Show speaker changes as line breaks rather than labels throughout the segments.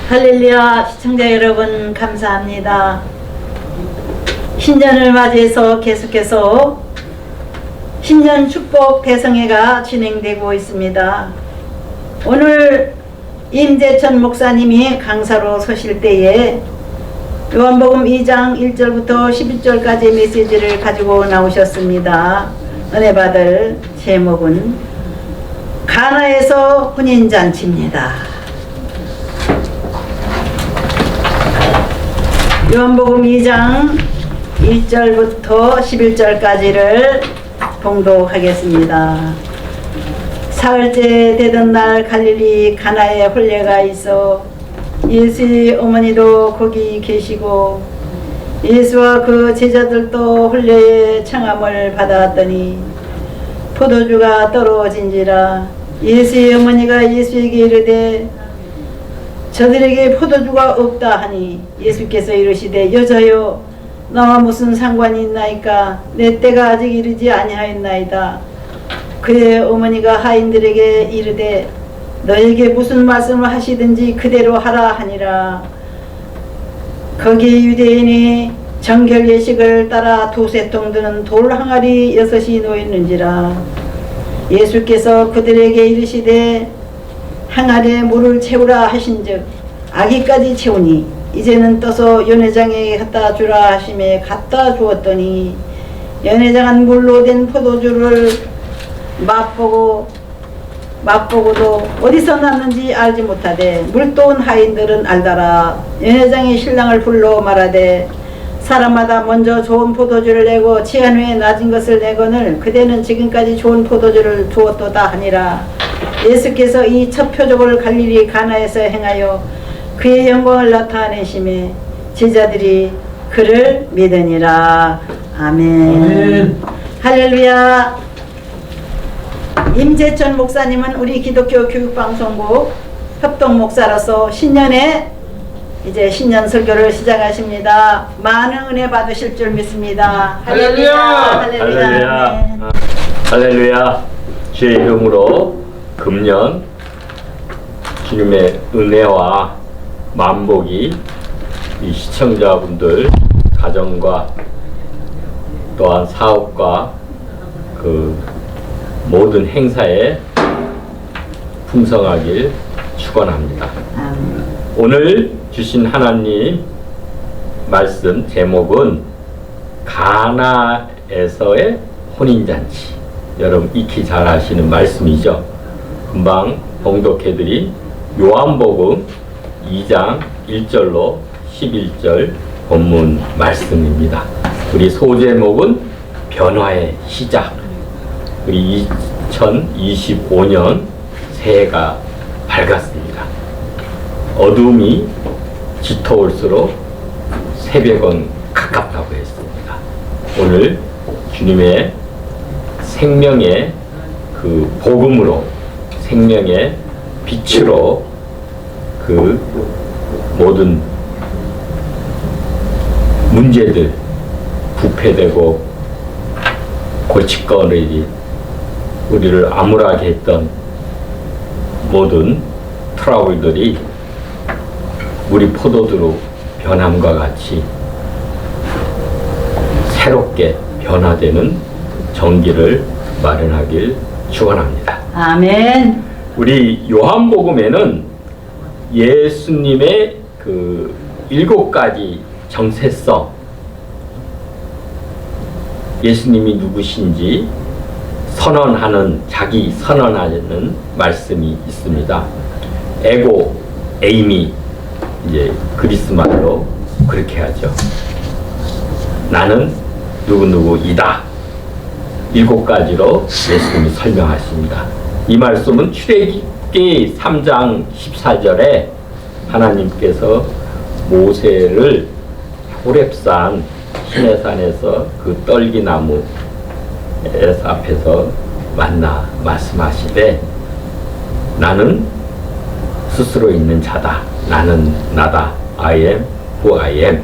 할렐루야. 시청자 여러분 감사합니다. 신년을 맞이해서 계속해서 신년 축복 배성회가 진행되고 있습니다. 오늘 임재천 목사님이 강사로 서실 때에 요한복음 2장 1절부터 11절까지 메시지를 가지고 나오셨습니다. 은혜 받을 제목은 가나에서 혼인잔치입니다. 요한복음 2장 1절부터 11절까지를 봉독하겠습니다. 사흘째 되던 날 갈릴리 가나에 혼례가 있어 예수의 어머니도 거기 계시고 예수와 그 제자들도 혼례의 청함을 받았더니 포도주가 떨어진지라 예수의 어머니가 예수에게 이르되 저들에게 포도주가 없다 하니 예수께서 이르시되 여자여 나와 무슨 상관이 있나이까 내 때가 아직 이르지 아니하였나이다. 그의 어머니가 하인들에게 이르되 너에게 무슨 말씀을 하시든지 그대로 하라 하니라. 거기 유대인이 정결 예식을 따라 두세 통 드는 돌 항아리 6이 놓였는지라. 예수께서 그들에게 이르시되 항아리에 물을 채우라 하신즉 아기까지 채우니 이제는 떠서 연회장에게 갖다 주라 하심에 갖다 주었더니 연회장은 물로 된 포도주를 맛보고도 어디서 났는지 알지 못하되 물도 온 하인들은 알더라. 연회장이 신랑을 불러 말하되 사람마다 먼저 좋은 포도주를 내고 취한 후에 낮은 것을 내거늘 그대는 지금까지 좋은 포도주를 주었도다 하니라. 예수께서 이 첫 표적을 갈릴리 가나에서 행하여 그의 영광을 나타내심에 제자들이 그를 믿으니라. 아멘.
아멘.
할렐루야. 임재천 목사님은 우리 기독교 교육방송국 협동목사로서 신년에 이제 신년 설교를 시작하십니다. 많은 은혜 받으실 줄 믿습니다. 할렐루야. 할렐루야.
할렐루야. 할렐루야. 주의 이름으로 금년 주님의 은혜와 만복이 이 시청자분들 가정과 또한 사업과 그 모든 행사에 풍성하길 축원합니다. 오늘 주신 하나님 말씀 제목은 가나에서의 혼인잔치. 여러분 익히 잘 아시는 말씀이죠. 금방 봉독해드린 요한복음 2장 1절로 11절 본문 말씀입니다. 우리 소제목은 변화의 시작. 우리 2025년 새해가 밝았습니다. 어둠이 짙어올수록 새벽은 가깝다고 했습니다. 오늘 주님의 생명의 그 복음으로 생명의 빛으로 그 모든 문제들 부패되고 골칫거리 우리를 암울하게 했던 모든 트러블들이 우리 포도주로 변함과 같이 새롭게 변화되는 전기를 마련하길 축원합니다.
아멘.
우리 요한복음에는 예수님의 그 7가지 정체성, 예수님이 누구신지 선언하는, 자기 선언하는 말씀이 있습니다. 에고, 에이미, 이제 그리스 말로 그렇게 하죠. 나는 누구누구이다. 7가지로 예수님이 설명하십니다. 이 말씀은 출애굽기 3장 14절에 하나님께서 모세를 호렙산 시내산에서 그 떨기나무 앞에서 만나 말씀하시되 나는 스스로 있는 자다. 나는 나다. I am who I am.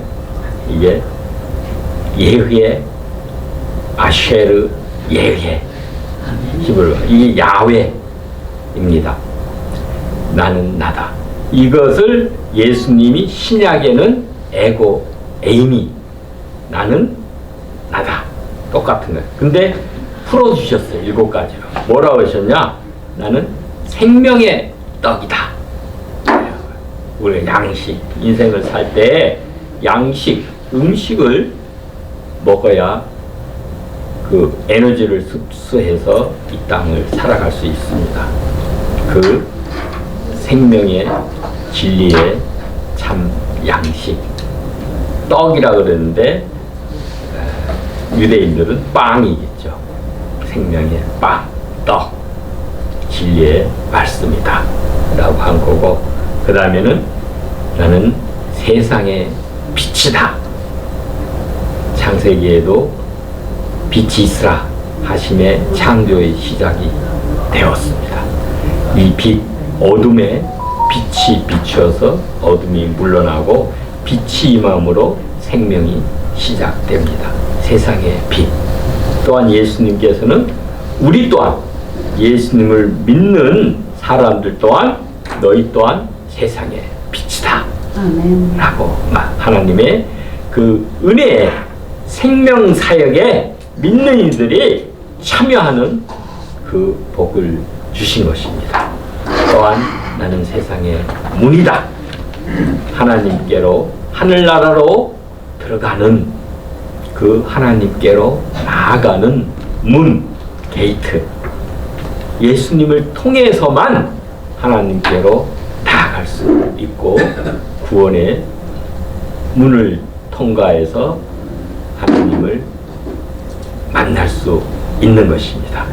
이게 예흐의 아쉐르 예흐의 히브리어 이게 야훼입니다. 나는 나다. 이것을 예수님이 신약에는 에고 에이미, 나는 나다, 똑같은 거예요. 근데 풀어주셨어요. 7가지로. 뭐라고 하셨냐? 나는 생명의 떡이다. 우리 양식, 인생을 살 때 양식, 음식을 먹어야 그 에너지를 흡수해서 이 땅을 살아갈 수 있습니다. 그 생명의 진리의 참 양식, 떡이라 그러는데 유대인들은 빵이겠죠. 생명의 빵, 떡, 진리의 말씀이다 라고 한 거고, 그 다음에는 나는 세상의 빛이다. 창세기에도 빛이 있으라 하심의 창조의 시작이 되었습니다. 이 빛, 어둠에 빛이 비추어서 어둠이 물러나고 빛이 임함으로 생명이 시작됩니다. 세상의 빛. 또한 예수님께서는 우리 또한 예수님을 믿는 사람들 또한 너희 또한 세상의 빛이다.
아멘.
라고 하나님의 그 은혜의 생명 사역에 믿는 이들이 참여하는 그 복을 주신 것입니다. 또한 나는 세상의 문이다. 하나님께로, 하늘나라로 들어가는 그 하나님께로 나아가는 문, 게이트. 예수님을 통해서만 하나님께로 나아갈 수 있고 구원의 문을 통과해서 하나님을 만날 수 있는 것입니다.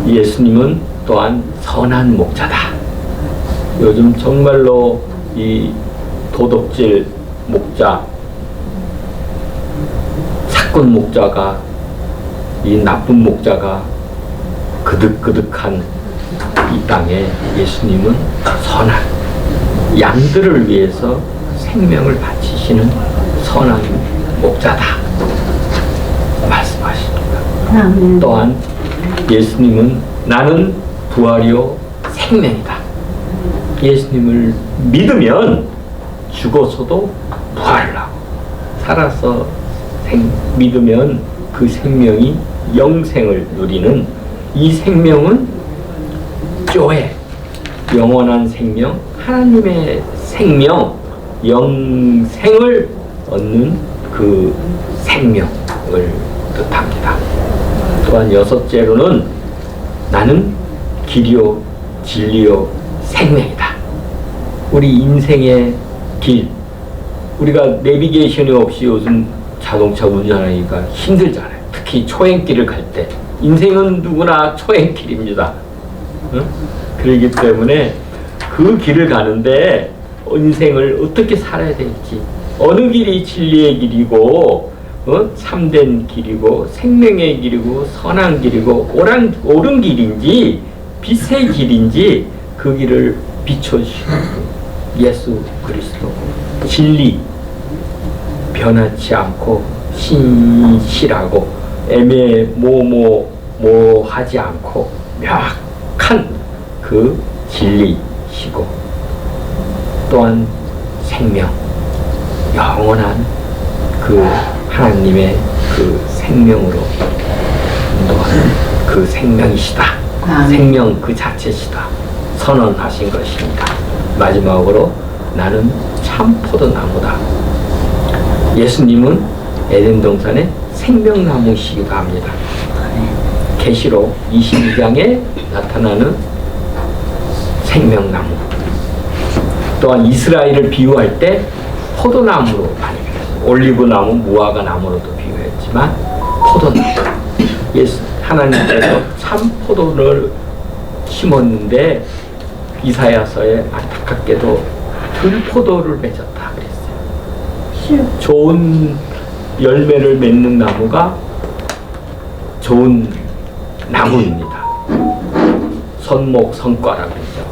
예수님은 또한 선한 목자다. 요즘 정말로 이 도덕질 목자, 사건 목자가, 이 나쁜 목자가 그득그득한 이 땅에 예수님은 선한 양들을 위해서 생명을 바치시는 선한 목자다 말씀하십니다.
아멘.
또한 예수님은 나는 부활이요 생명이다. 예수님을 믿으면 죽어서도 부활을 하고 살아서 믿으면 그 생명이 영생을 누리는 이 생명은 조회, 영원한 생명, 하나님의 생명, 영생을 얻는 그 생명을 뜻합니다. 또한 6째로는 나는 길이요 진리요 생명이다. 우리 인생의 길, 우리가 내비게이션이 없이 요즘 자동차 운전하기가 힘들잖아요. 특히 초행길을 갈 때. 인생은 누구나 초행길입니다. 응? 그렇기 때문에 그 길을 가는데 인생을 어떻게 살아야 될지, 어느 길이 진리의 길이고 참된 길이고 생명의 길이고 선한 길이고 옳은 길인지 빛의 길인지 그 길을 비춰주시는 예수 그리스도, 진리, 변하지 않고 신실하고 애매모호하지 않고 명확한 그 진리시고, 또한 생명, 영원한 그 하나님의 그 생명으로 인도하는 그 생명이시다. 생명 그 자체시다. 선언하신 것입니다. 마지막으로 나는 참 포도나무다. 예수님은 에덴 동산의 생명나무시기도 합니다. 계시록 22장에 나타나는 생명나무. 또한 이스라엘을 비유할 때 포도나무로 많이 비유했어요. 올리브나무, 무화과 나무로도 비유했지만 포도나무. 예수 하나님께서 참 포도를 심었는데 이사야서에 안타깝게도 들포도를 맺었다 그랬어요. 좋은 열매를 맺는 나무가 좋은 나무입니다. 선목, 성과라고 그러죠.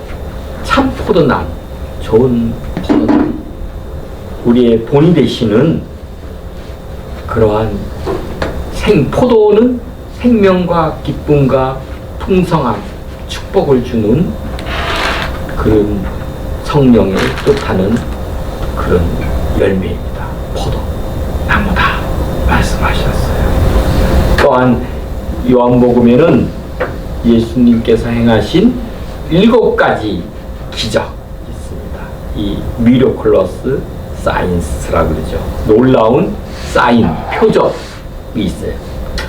참 포도나무, 좋은 포도나무. 우리의 본이 되시는 그러한 포도는 생명과 기쁨과 풍성함, 축복을 주는 그런 성령을 뜻하는 그런 열매입니다. 포도 나무다 말씀하셨어요. 또한 요한복음에는 예수님께서 행하신 7가지 기적 있습니다. 이 미러클러스 사인스라고 그러죠. 놀라운 사인, 표적이 있어요.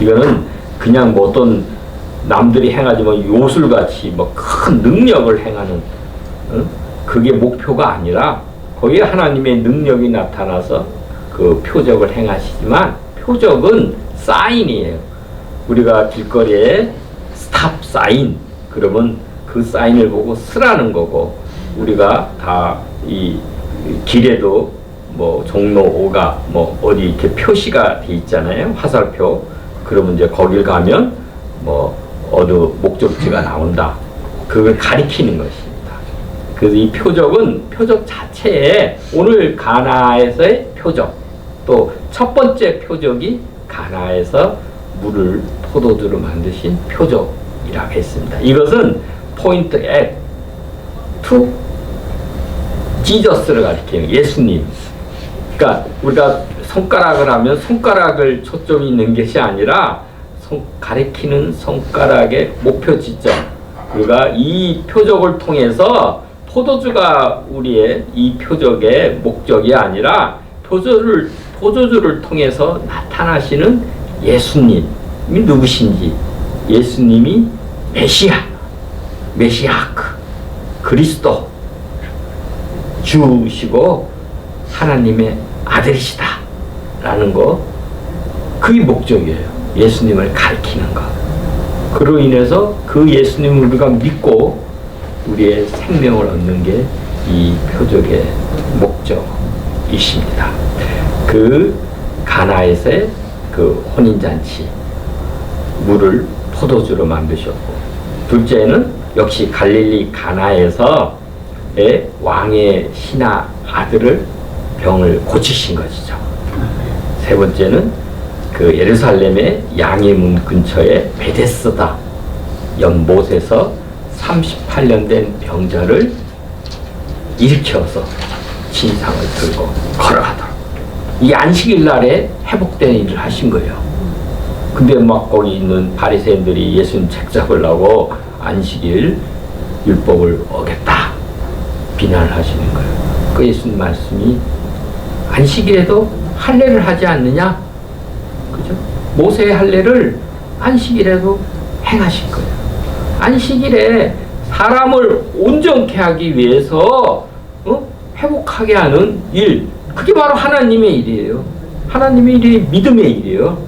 이거는 그냥 뭐 어떤 남들이 행하지 뭐 요술같이 뭐 큰 능력을 행하는 그게 목표가 아니라 거기에 하나님의 능력이 나타나서 그 표적을 행하시지만 표적은 사인이에요. 우리가 길거리에 스탑 사인 그러면 그 사인을 보고 쓰라는 거고, 우리가 다 이 길에도 뭐 종로 5가 뭐 어디 이렇게 표시가 돼 있잖아요. 화살표. 그러면 이제 거길 가면 뭐 어느 목적지가 나온다. 그걸 가리키는 것입니다. 그래서 이 표적은 표적 자체에 오늘 가나에서의 표적, 또 첫 번째 표적이 가나에서 물을 포도주로 만드신 표적이라고 했습니다. 이것은 포인트 앳 투 지저스를 가리키는 예수님. 그러니까 우리가 손가락을 하면 손가락을 초점이 있는 것이 아니라 가리키는 손가락의 목표 지점. 우리가 이 표적을 통해서 포도주가 우리의 이 표적의 목적이 아니라 포도주를 통해서 나타나시는 예수님이 누구신지, 예수님이 메시아크, 그리스도, 주시고 하나님의 아들이시다 라는 거, 그게 목적이에요. 예수님을 가리키는 것. 그로 인해서 그 예수님을 우리가 믿고 우리의 생명을 얻는 게 이 표적의 목적이십니다. 그 가나에서의 그 혼인잔치, 물을 포도주로 만드셨고, 둘째는 역시 갈릴리 가나에서의 왕의 신하 아들을 병을 고치신 것이죠. 세 번째는 그 예루살렘의 양의 문 근처에 베데스다 연못에서 38년 된 병자를 일으켜서 진상을 들고 걸어가도록, 이 안식일 날에 회복된 일을 하신 거예요. 근데 막 거기 있는 바리새인들이 예수님 책 잡으려고 안식일 율법을 어겼다 비난을 하시는 거예요. 그 예수님 말씀이 안식일에도 할례를 하지 않느냐? 그죠? 모세의 할례를 안식일에도 행하신 거예요. 안식일에 사람을 온전케 하기 위해서 회복하게 하는 일, 그게 바로 하나님의 일이에요. 하나님의 일이 믿음의 일이에요.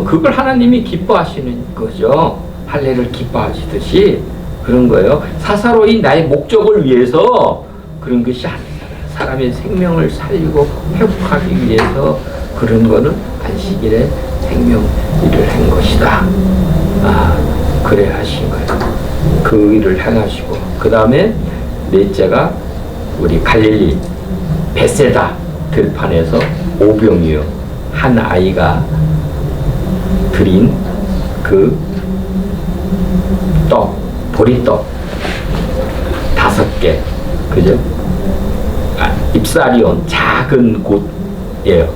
그걸 하나님이 기뻐하시는 거죠. 할례를 기뻐하시듯이 그런 거예요. 사사로이 나의 목적을 위해서 그런 것이 아니에요. 사람의 생명을 살리고 회복하기 위해서 그런 거는 안식일에 생명 일을 한 것이다. 그래 하신 거예요. 그 일을 행하시고, 그 다음에 넷째가 우리 갈릴리 베세다 들판에서 오병이어 한 아이가 드린 그 떡, 보리떡 5개, 그죠? 입사리온 작은 곳이에요.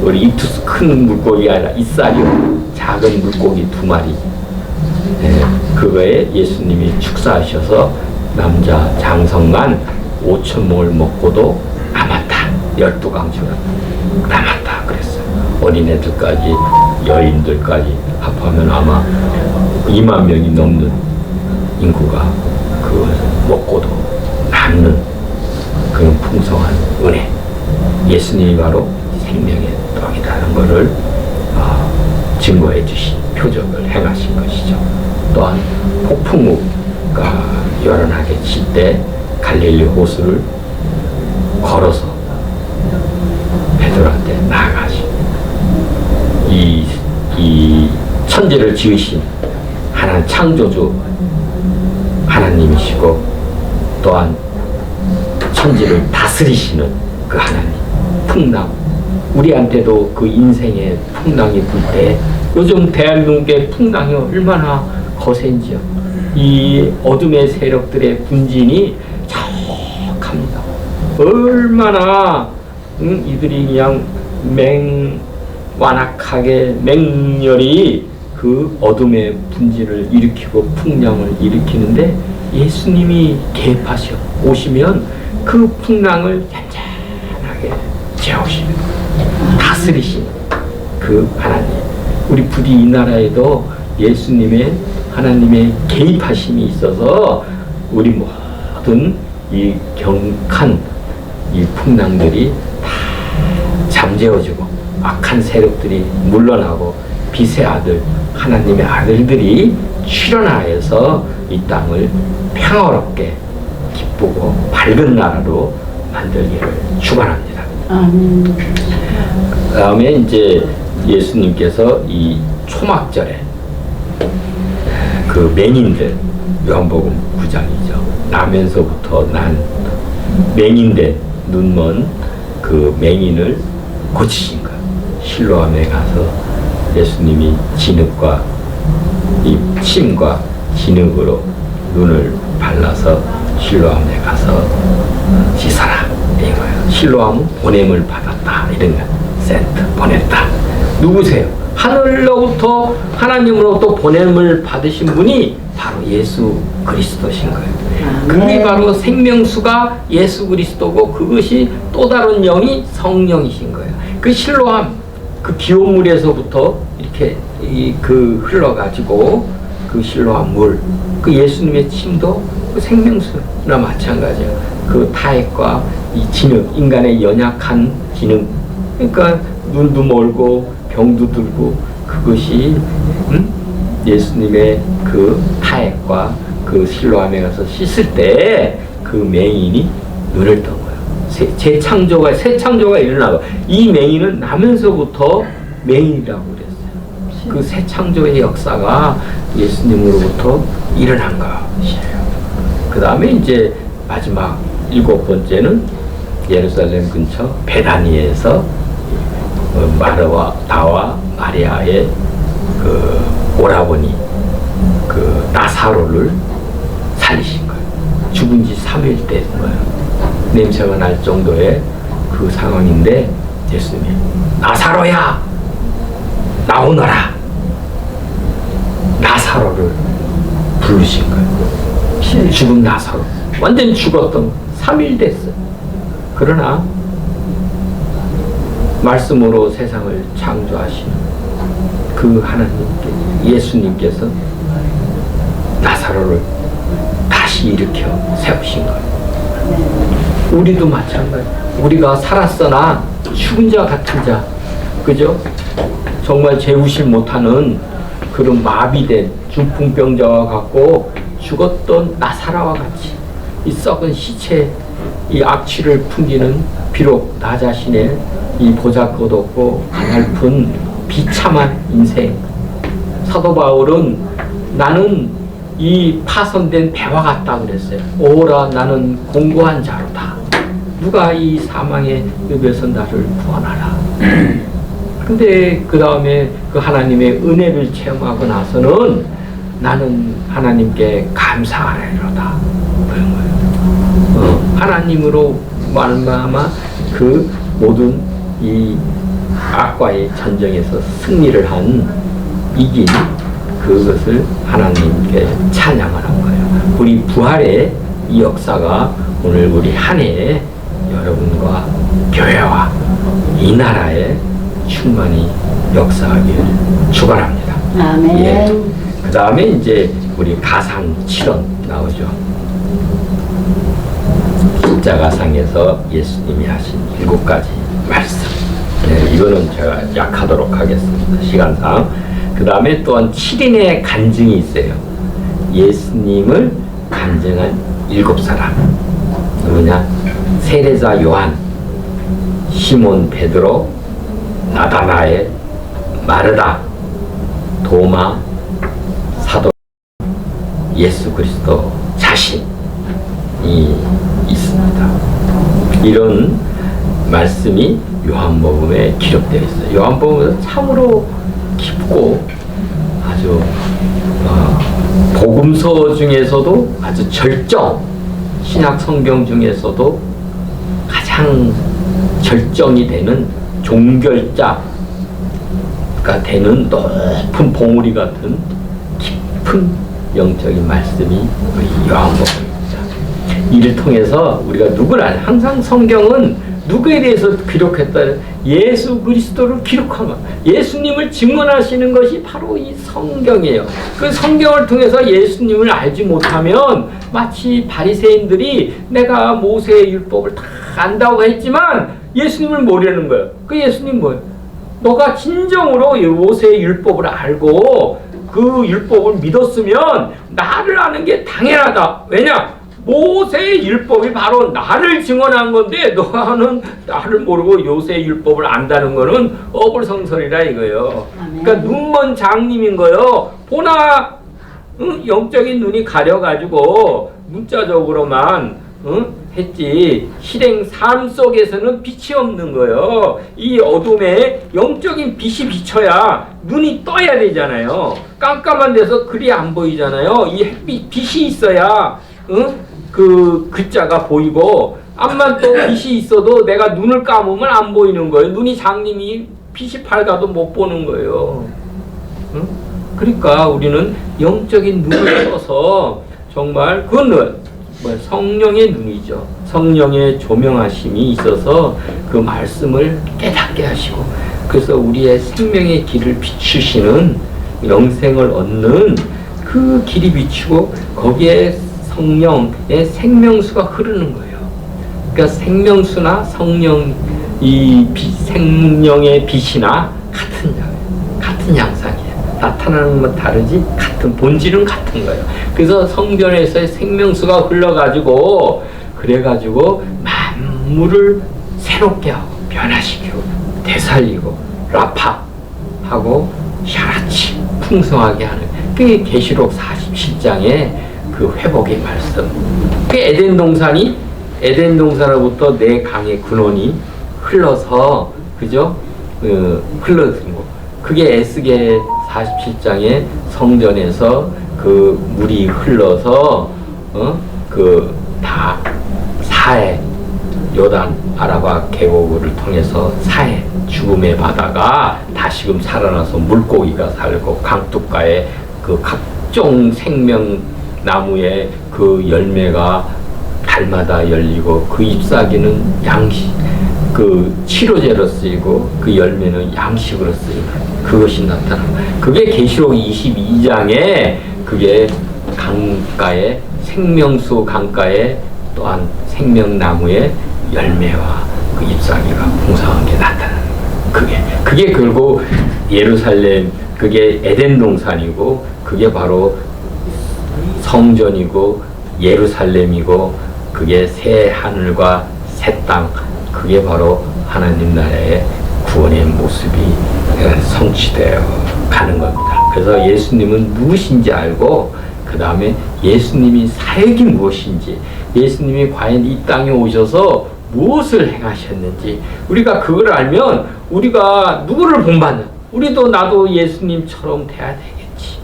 우리 입투스 큰 물고기가 아니라 입사리온 작은 물고기 2마리. 그거에 예수님이 축사하셔서 남자 장성만 5,000몽을 먹고도 남았다. 12강주가 남았다 그랬어요. 어린애들까지 여인들까지 합하면 아마 2만 명이 넘는 인구가 그걸 먹고도 남는 그런 풍성한 은혜, 예수님이 바로 생명의 떡이라는 것을 증거해 주신 표적을 행하신 것이죠. 또한 폭풍우가 요란하게 칠 때 갈릴리 호수를 걸어서 베드로한테 나아가신 이 천지를 지으신 하나님 창조주 하나님이시고, 또한 천지를 다스리시는 그 하나님, 풍랑, 우리한테도 그 인생의 풍랑이 불 때, 요즘 대한민국의 풍랑이 얼마나 거센지요. 이 어둠의 세력들의 분진이 저 얼마나 이들이 그냥 완악하게 맹렬히 그 어둠의 분지를 일으키고 풍랑을 일으키는데 예수님이 개입하셔 오시면 그 풍랑을 잔잔하게 재우시는 다스리시는 그 하나님. 우리 부디 이 나라에도 예수님의 하나님의 개입하심이 있어서 우리 모든 이 경한 이 풍랑들이 다 잠재워지고 악한 세력들이 물러나고 빛의 아들 하나님의 아들들이 출현하여서 이 땅을 평화롭게 기쁘고 밝은 나라로 만들기를 축원합니다. 그다음에 이제 예수님께서 이 초막절에 그 맹인들 요한복음 9장이죠. 나면서부터 난 맹인된 눈먼 그 맹인을 고치신 거예요. 실로암에 가서 예수님이 진흙과 이 침과 진흙으로 눈을 발라서 실로암에 가서 씻어라 이런 거예요. 실로암은 보냄을 받았다 이런 거예요. 센트 보냈다. 누구세요? 하늘로부터 하나님으로부터 보냄을 받으신 분이 바로 예수 그리스도신 거예요. 그게 바로 생명수가 예수 그리스도고 그것이 또 다른 영이 성령이신 거예요. 그 실로암 그 기온물에서부터 이렇게 그 흘러가지고 그 실로암 물, 그 예수님의 침도 그 생명수나 마찬가지예요. 그 타액과 이 진흙, 인간의 연약한 진흙, 그러니까 눈도 멀고 병도 들고 그것이 예수님의 그 타액과 그 실로암에 가서 씻을 때 그 맹인이 눈을 뜬 거예요. 새 창조가 일어나고 이 맹인은 나면서부터 맹인이라고 그랬어요. 그 새 창조의 역사가 예수님으로부터 일어난 것이에요. 그 다음에 이제 마지막 7번째는 예루살렘 근처 베다니에서 마르다와 마리아의 그 오라버니 그 나사로를 살리신 거예요. 죽은 지 3일 된 거예요. 냄새가 날 정도의 그 상황인데 예수님이 나사로야 나오너라 나사로를 부르신 거예요. 죽은 나사로 완전히 죽었던 3일 됐어요. 그러나 말씀으로 세상을 창조하시는 그 하나님께 예수님께서 나사로를 다시 일으켜 세우신 거예요. 우리도 마찬가지. 우리가 살았으나 죽은 자 같은 자, 그죠? 정말 재우실 못하는 그런 마비된 중풍병자와 같고 죽었던 나사로와 같이 이 썩은 시체, 이 악취를 풍기는 비록 나 자신의 이 보잘것없고 가냘픈 비참한 인생. 사도 바울은 나는 이 파손된 배와 같다 그랬어요. 오라 나는 공고한 자로다. 누가 이 사망의 늪에서 나를 구원하라. 근데 그 다음에 그 하나님의 은혜를 체험하고 나서는 나는 하나님께 감사하리로다. 그런 거예요. 하나님으로 말미암아 그 모든 이 악과의 전쟁에서 승리를 이긴 그것을 하나님께 찬양을 한 거예요. 우리 부활의 이 역사가 오늘 우리 한 해에 여러분과 교회와 이 나라에 충만히 역사하기를 축원합니다.
아멘.
예. 그 다음에 이제 우리 가상 7원 나오죠. 십자가상에서 예수님이 하신 7가지 말씀. 네, 이거는 제가 약하도록 하겠습니다. 시간상. 그 다음에 또한 7인의 간증이 있어요. 예수님을 간증한 7사람. 누구냐? 세례자 요한, 시몬 베드로, 나다나엘, 마르다, 도마, 사도 예수 그리스도 자신이 있습니다. 이런 말씀이 요한복음에 기록되어 있어요. 요한복음은 참으로 깊고 아주 복음서 중에서도 아주 절정, 신약 성경 중에서도 가장 절정이 되는 종결자가 되는 높은 봉우리 같은 깊은 영적인 말씀이 우리 요한복음입니다. 이를 통해서 우리가 누구를 항상 성경은 누구에 대해서 기록했다? 예수 그리스도를 기록한 것. 예수님을 증언하시는 것이 바로 이 성경이에요. 그 성경을 통해서 예수님을 알지 못하면 마치 바리새인들이 내가 모세의 율법을 다 안다고 했지만 예수님을 모르는 거예요. 그 예수님 뭐예요? 너가 진정으로 모세의 율법을 알고 그 율법을 믿었으면 나를 아는 게 당연하다. 왜냐? 모세의 율법이 바로 나를 증언한 건데 너는 나를 모르고 요새의 율법을 안다는 거는 어불성설이라 이거예요. 그러니까 눈먼 장님인 거예요. 보나 영적인 눈이 가려가지고 문자적으로만 했지 실행 삶 속에서는 빛이 없는 거예요. 이 어둠에 영적인 빛이 비쳐야 눈이 떠야 되잖아요. 깜깜한 데서 글이 안 보이잖아요. 이 햇빛 빛이 있어야 그 글자가 보이고 암만 또 빛이 있어도 내가 눈을 감으면 안 보이는 거예요. 눈이 장님이 빛이 밝아도 못 보는 거예요. 그러니까 우리는 영적인 눈을 떠서 정말 그건 성령의 눈이죠. 성령의 조명하심이 있어서 그 말씀을 깨닫게 하시고 그래서 우리의 생명의 길을 비추시는 영생을 얻는 그 길이 비추고 거기에 성령의 생명수가 흐르는 거예요. 그러니까 생명수나 성령 이 생명의 빛이나 같은 양상이에요. 나타나는 건 다르지 같은 본질은 같은 거예요. 그래서 성전에서의 생명수가 흘러가지고 그래가지고 만물을 새롭게 하고 변화시키고 되살리고 라파하고 샤라치 풍성하게 하는 그게 계시록 47장의 그 회복의 말씀. 그 에덴 동산으로부터 네 강의 근원이 흘러서 그죠? 흘러들고 그게 에스겔 47장의 성전에서 그 물이 흘러서 그 다 사해 요단 아라바 계곡을 통해서 사해 죽음의 바다가 다시금 살아나서 물고기가 살고 강둑가에 그 각종 생명 나무의 그 열매가 달마다 열리고 그 잎사귀는 양식 그 치료제로 쓰이고 그 열매는 양식으로 쓰이고 그것이 나타납니다. 그게 계시록 22장에 그게 강가에 생명수 강가에 또한 생명나무의 열매와 그 잎사귀가 풍성한 게 나타나는 거예요. 그게 결국 예루살렘 그게 에덴 동산이고 그게 바로 성전이고 예루살렘이고 그게 새 하늘과 새 땅 그게 바로 하나님 나라의 구원의 모습이 성취되어 가는 겁니다. 그래서 예수님은 누구신지 알고 그 다음에 예수님이 사역이 무엇인지 예수님이 과연 이 땅에 오셔서 무엇을 행하셨는지 우리가 그걸 알면 우리가 누구를 본받는 우리도 나도 예수님처럼 돼야 되겠지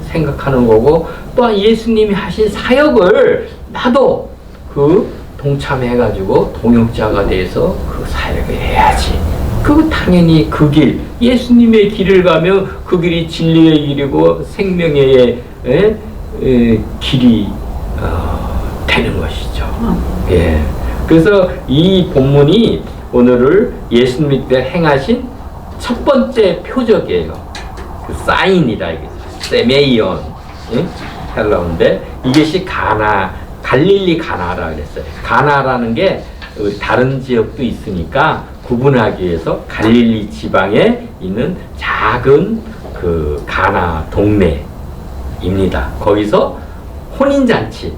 생각하는 거고 또한 예수님이 하신 사역을 나도 그 동참해가지고 동역자가 돼서 그 사역을 해야지. 그 당연히 그 길, 예수님의 길을 가면 그 길이 진리의 길이고 생명의 길이 되는 것이죠. 예. 그래서 이 본문이 오늘을 예수님 때 행하신 첫 번째 표적이에요. 그 사인이다 이게 세메이온 헬라어인데 이것이 갈릴리 가나라 그랬어요. 가나라는 게 다른 지역도 있으니까 구분하기 위해서 갈릴리 지방에 있는 작은 그 가나 동네입니다. 거기서 혼인잔치,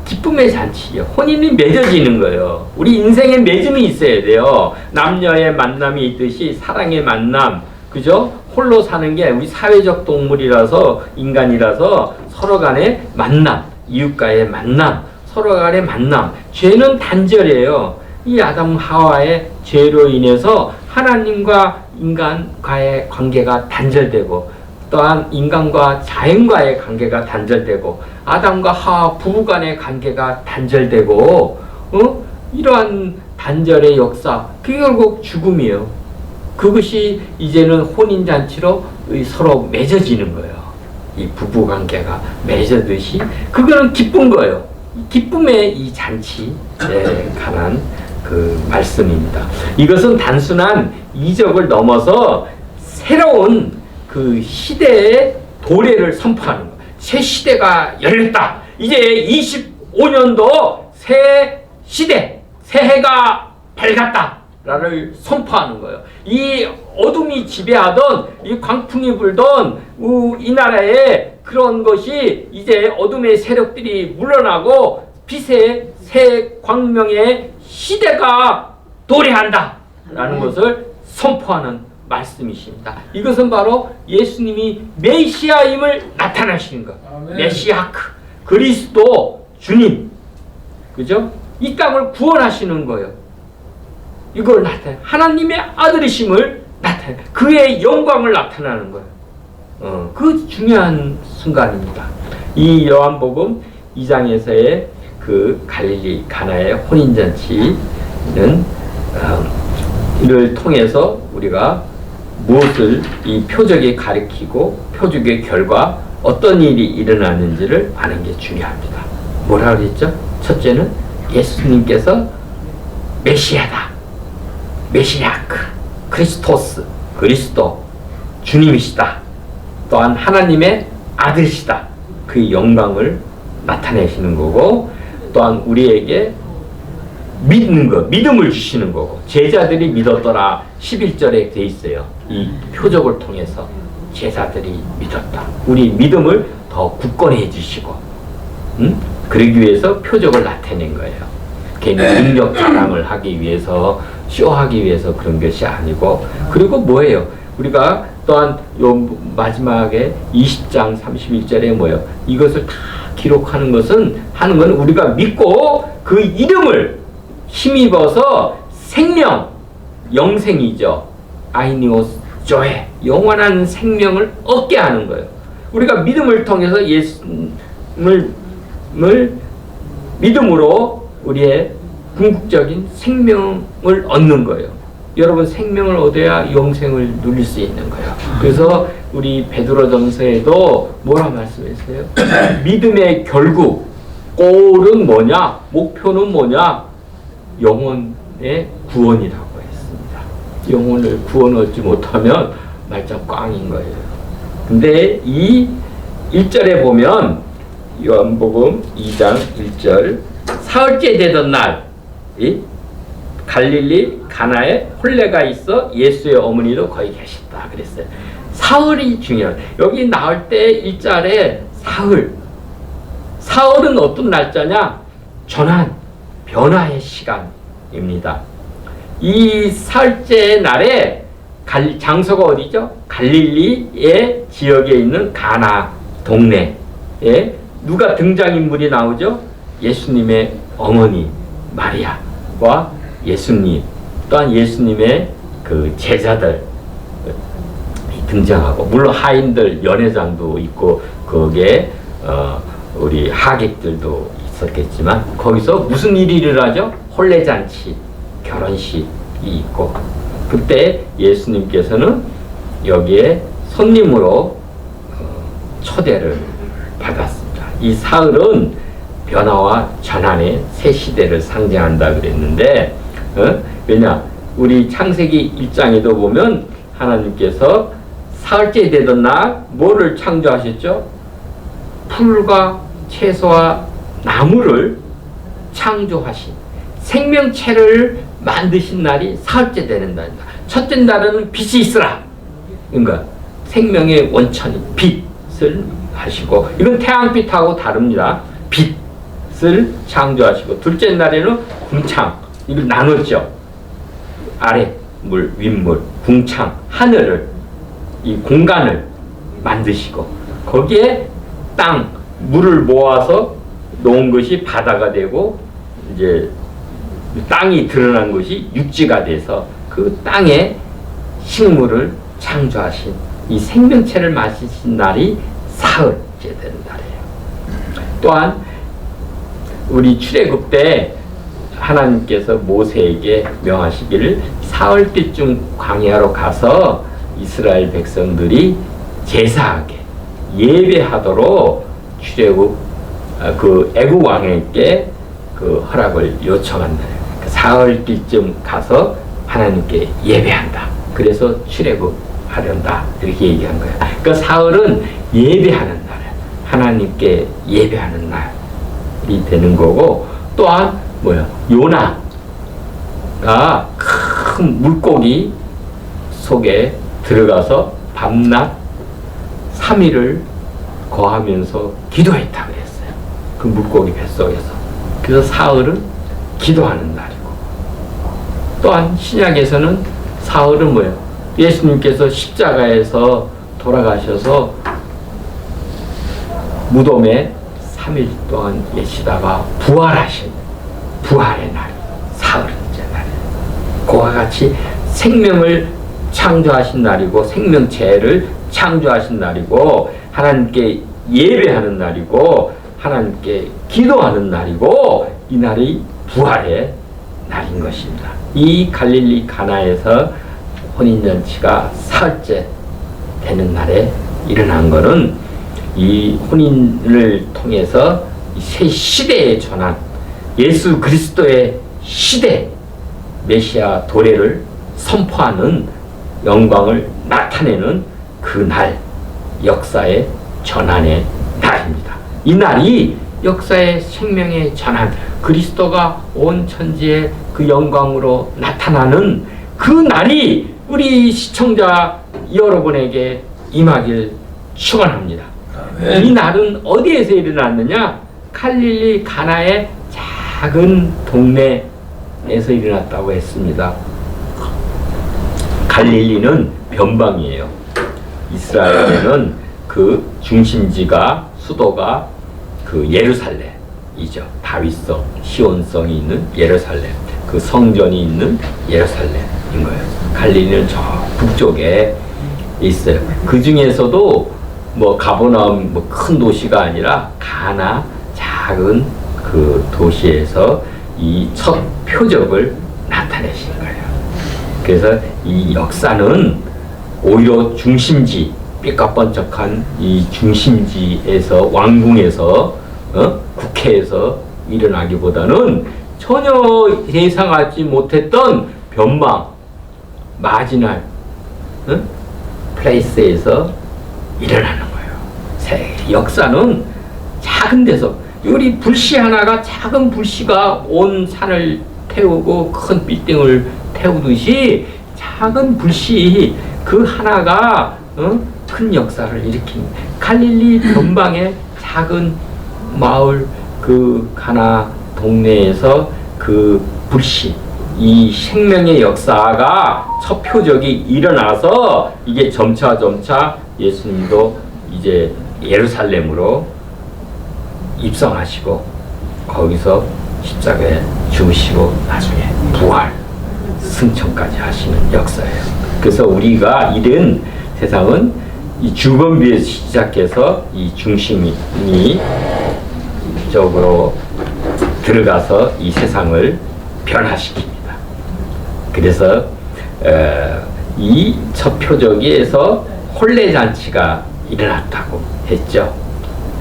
기쁨의 잔치예요. 혼인이 맺어지는 거예요. 우리 인생에 맺음이 있어야 돼요. 남녀의 만남이 있듯이 사랑의 만남, 그죠? 홀로 사는 게 우리 사회적 동물이라서 인간이라서 서로 간의 만남, 이웃과의 만남, 서로 간의 만남. 죄는 단절이에요. 이 아담 하와의 죄로 인해서 하나님과 인간과의 관계가 단절되고 또한 인간과 자연과의 관계가 단절되고 아담과 하와 부부 간의 관계가 단절되고 이러한 단절의 역사, 그게 결국 죽음이에요. 그것이 이제는 혼인잔치로 서로 맺어지는 거예요. 이 부부관계가 맺어듯이 그거는 기쁜 거예요. 기쁨의 이 잔치에 관한 그 말씀입니다. 이것은 단순한 이적을 넘어서 새로운 그 시대의 도래를 선포하는 거예요. 새 시대가 열렸다. 이제 25년도 새 시대, 새해가 밝았다. 라를 선포하는 거예요. 이 어둠이 지배하던, 이 광풍이 불던 이 나라에 그런 것이 이제 어둠의 세력들이 물러나고 빛의 새 광명의 시대가 도래한다. 라는 것을 선포하는 말씀이십니다. 이것은 바로 예수님이 메시아임을 나타나시는 것. 메시아크, 그리스도 주님. 그죠? 이 땅을 구원하시는 거예요. 이걸 나타내, 하나님의 아들이심을 나타내, 그의 영광을 나타나는 거예요. 그 중요한 순간입니다. 이 요한복음 2장에서의 그 갈릴리 가나의 혼인잔치는 이를 통해서 우리가 무엇을 이 표적이 가리키고 표적의 결과 어떤 일이 일어나는지를 아는 게 중요합니다. 뭐라 그랬죠? 첫째는 예수님께서 메시아다. 메시아크, 크리스토스, 그리스도, 주님이시다. 또한 하나님의 아들이시다. 그 영광을 나타내시는 거고, 또한 우리에게 믿는 것, 믿음을 주시는 거고, 제자들이 믿었더라 11절에 돼 있어요. 이 표적을 통해서 제자들이 믿었다. 우리 믿음을 더 굳건해 주시고, 그러기 위해서 표적을 나타낸 거예요. 괜히 능력 자랑을 하기 위해서, 쇼하기 위해서 그런 것이 아니고, 그리고 뭐예요? 우리가 또한 요 마지막에 20장 31절에 뭐예요? 이것을 다 기록하는 것은, 하는 건 우리가 믿고 그 이름을 힘입어서 생명, 영생이죠. 아이니오스 조에, 영원한 생명을 얻게 하는 거예요. 우리가 믿음을 통해서 예수님을 믿음으로 우리의 궁극적인 생명을 얻는 거예요. 여러분, 생명을 얻어야 영생을 누릴 수 있는 거예요. 그래서 우리 베드로전서에도 뭐라 말씀했어요? 믿음의 결국, 골은 뭐냐? 목표는 뭐냐? 영혼의 구원이라고 했습니다. 영혼을 구원 얻지 못하면 말짱 꽝인 거예요. 근데 이 1절에 보면 요한복음 2장 1절, 사흘째 되던 날 갈릴리 가나에 혼례가 있어 예수의 어머니도 거기 계셨다 그랬어요. 사흘이 중요해요. 여기 나올 때 1절에 사흘. 사흘은 어떤 날짜냐? 전환, 변화의 시간입니다. 이 사흘째 날에 장소가 어디죠? 갈릴리의 지역에 있는 가나 동네에 누가 등장인물이 나오죠? 예수님의 어머니 마리아와 예수님, 또한 예수님의 그 제자들 등장하고, 물론 하인들, 연회장도 있고 거기에 우리 하객들도 있었겠지만, 거기서 무슨 일이 일어나죠? 혼례잔치, 결혼식이 있고, 그때 예수님께서는 여기에 손님으로 초대를 받았습니다. 이 사흘은 변화와 전환의 새 시대를 상징한다 그랬는데, 왜냐? 우리 창세기 1장에도 보면 하나님께서 사흘째 되던 날 뭐를 창조하셨죠? 풀과 채소와 나무를 창조하신, 생명체를 만드신 날이 사흘째 되는 날입니다. 첫째 날은 빛이 있으라. 그러니까 생명의 원천인 빛을 하시고, 이건 태양빛하고 다릅니다. 빛을 창조하시고, 둘째 날에는 궁창, 이걸 나눴죠. 아래 물, 윗물, 궁창, 하늘을, 이 공간을 만드시고, 거기에 땅, 물을 모아서 놓은 것이 바다가 되고, 이제 땅이 드러난 것이 육지가 돼서 그 땅에 식물을 창조하신, 이 생명체를 마시신 날이 사흘째 되는 날이에요. 또한 우리 출애굽 때 하나님께서 모세에게 명하시기를 사흘쯤 광야로 가서 이스라엘 백성들이 제사하게 예배하도록 출애굽 그 애굽 왕에게 그 허락을 요청한다. 사흘쯤 가서 하나님께 예배한다. 그래서 출애굽하련다 이렇게 얘기한 거야. 그러니까 사흘은 예배하는 날, 하나님께 예배하는 날이 되는 거고, 또한 뭐야? 요나가 큰 물고기 속에 들어가서 밤낮 3일을 거하면서 기도했다고 했어요. 그 물고기 뱃속에서. 그래서 사흘은 기도하는 날이고, 또한 신약에서는 사흘은 뭐예요? 예수님께서 십자가에서 돌아가셔서 무덤에 3일 동안 계시다가 부활하신 부활의 날, 사흘째 날이에요. 그와 같이 생명을 창조하신 날이고, 생명체를 창조하신 날이고, 하나님께 예배하는 날이고, 하나님께 기도하는 날이고, 이 날이 부활의 날인 것입니다. 이 갈릴리 가나에서 혼인잔치가 사흘째 되는 날에 일어난 것은 이 혼인을 통해서 새 시대에 전한 예수 그리스도의 시대 메시아 도래를 선포하는 영광을 나타내는 그 날, 역사의 전환의 날입니다. 이 날이 역사의 생명의 전환, 그리스도가 온 천지에 그 영광으로 나타나는 그 날이 우리 시청자 여러분에게 임하길 축원합니다. 이 날은 어디에서 일어났느냐? 갈릴리 가나의 작은 동네에서 일어났다고 했습니다. 갈릴리는 변방이에요. 이스라엘에는 그 중심지가, 수도가 그 예루살렘이죠. 다윗성, 시온성이 있는 예루살렘, 그 성전이 있는 예루살렘인 거예요. 갈릴리는 저 북쪽에 있어요. 그 중에서도 뭐 가버나움 뭐 큰 도시가 아니라 가나 작은 그 도시에서 이 첫 표적을 나타내신 거예요. 그래서 이 역사는 오히려 중심지, 삐까뻔쩍한 이 중심지에서, 왕궁에서, 국회에서 일어나기보다는 전혀 예상하지 못했던 변방, 마지날 플레이스에서 일어나는 거예요. 역사는 작은 데서, 우리 불씨 하나가, 작은 불씨가 온 산을 태우고 큰 빌딩을 태우듯이 작은 불씨 그 하나가 큰 역사를 일으킨, 갈릴리 변방의 작은 마을 그 가나 동네에서 그 불씨, 이 생명의 역사가 첫 표적이 일어나서 이게 점차 예수님도 이제 예루살렘으로 입성하시고 거기서 십자가에 죽으시고 나중에 부활, 승천까지 하시는 역사예요. 그래서 우리가 이런 세상은 이 주범비에서 시작해서 이 중심이 이쪽으로 들어가서 이 세상을 변화시킵니다. 그래서 이 첫 표적에서 혼례잔치가 일어났다고 했죠.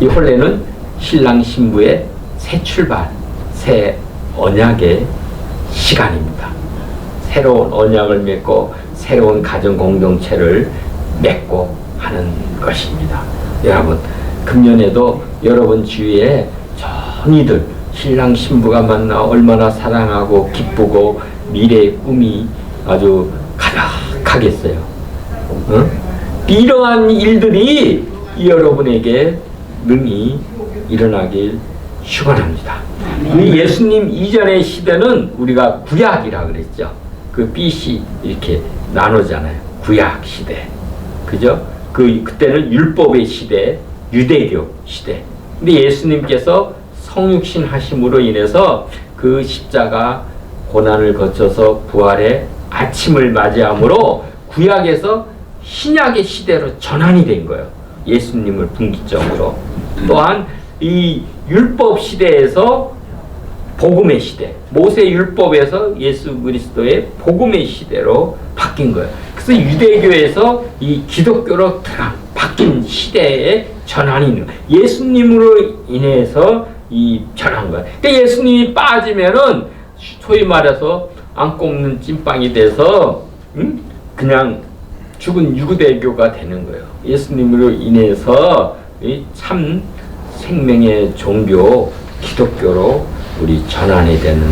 이 혼례는 신랑 신부의 새 출발, 새 언약의 시간입니다. 새로운 언약을 맺고 새로운 가정 공동체를 맺고 하는 것입니다. 여러분, 금년에도 여러분 주위에 전이들 신랑 신부가 만나 얼마나 사랑하고 기쁘고 미래의 꿈이 아주 가득하겠어요. 이러한 일들이 여러분에게 능히 일어나길 축원합니다. 이 예수님 이전의 시대는 우리가 구약이라 그랬죠. 그 BC 이렇게 나누잖아요. 구약 시대, 그죠? 그때는 율법의 시대, 유대교 시대. 근데 예수님께서 성육신 하심으로 인해서 그 십자가 고난을 거쳐서 부활의 아침을 맞이함으로 구약에서 신약의 시대로 전환이 된 거예요. 예수님을 분기점으로. 또한 이 율법 시대에서 복음의 시대, 모세 율법에서 예수 그리스도의 복음의 시대로 바뀐 거예요. 그래서 유대교에서 이 기독교로 바뀐 시대의 전환이 있는 거예요. 예수님으로 인해서 이 전한 거예요. 그러니까 예수님이 빠지면은 소위 말해서 안 꼽는 찐빵이 돼서 그냥 죽은 유대교가 되는 거예요. 예수님으로 인해서 이 참 생명의 종교 기독교로 우리 전환이 되는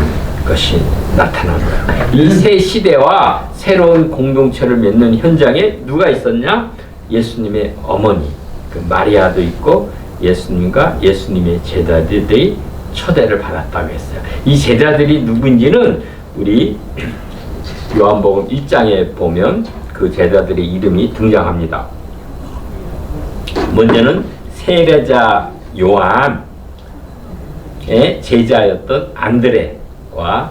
것이 나타난 거예요. 이 새 시대와 새로운 공동체를 맺는 현장에 누가 있었냐? 예수님의 어머니 그 마리아도 있고 예수님과 예수님의 제자들이 초대를 받았다고 했어요. 이 제자들이 누구인지는 우리 요한복음 1장에 보면 그 제자들의 이름이 등장합니다. 먼저는 세례자 요한의 제자였던 안드레와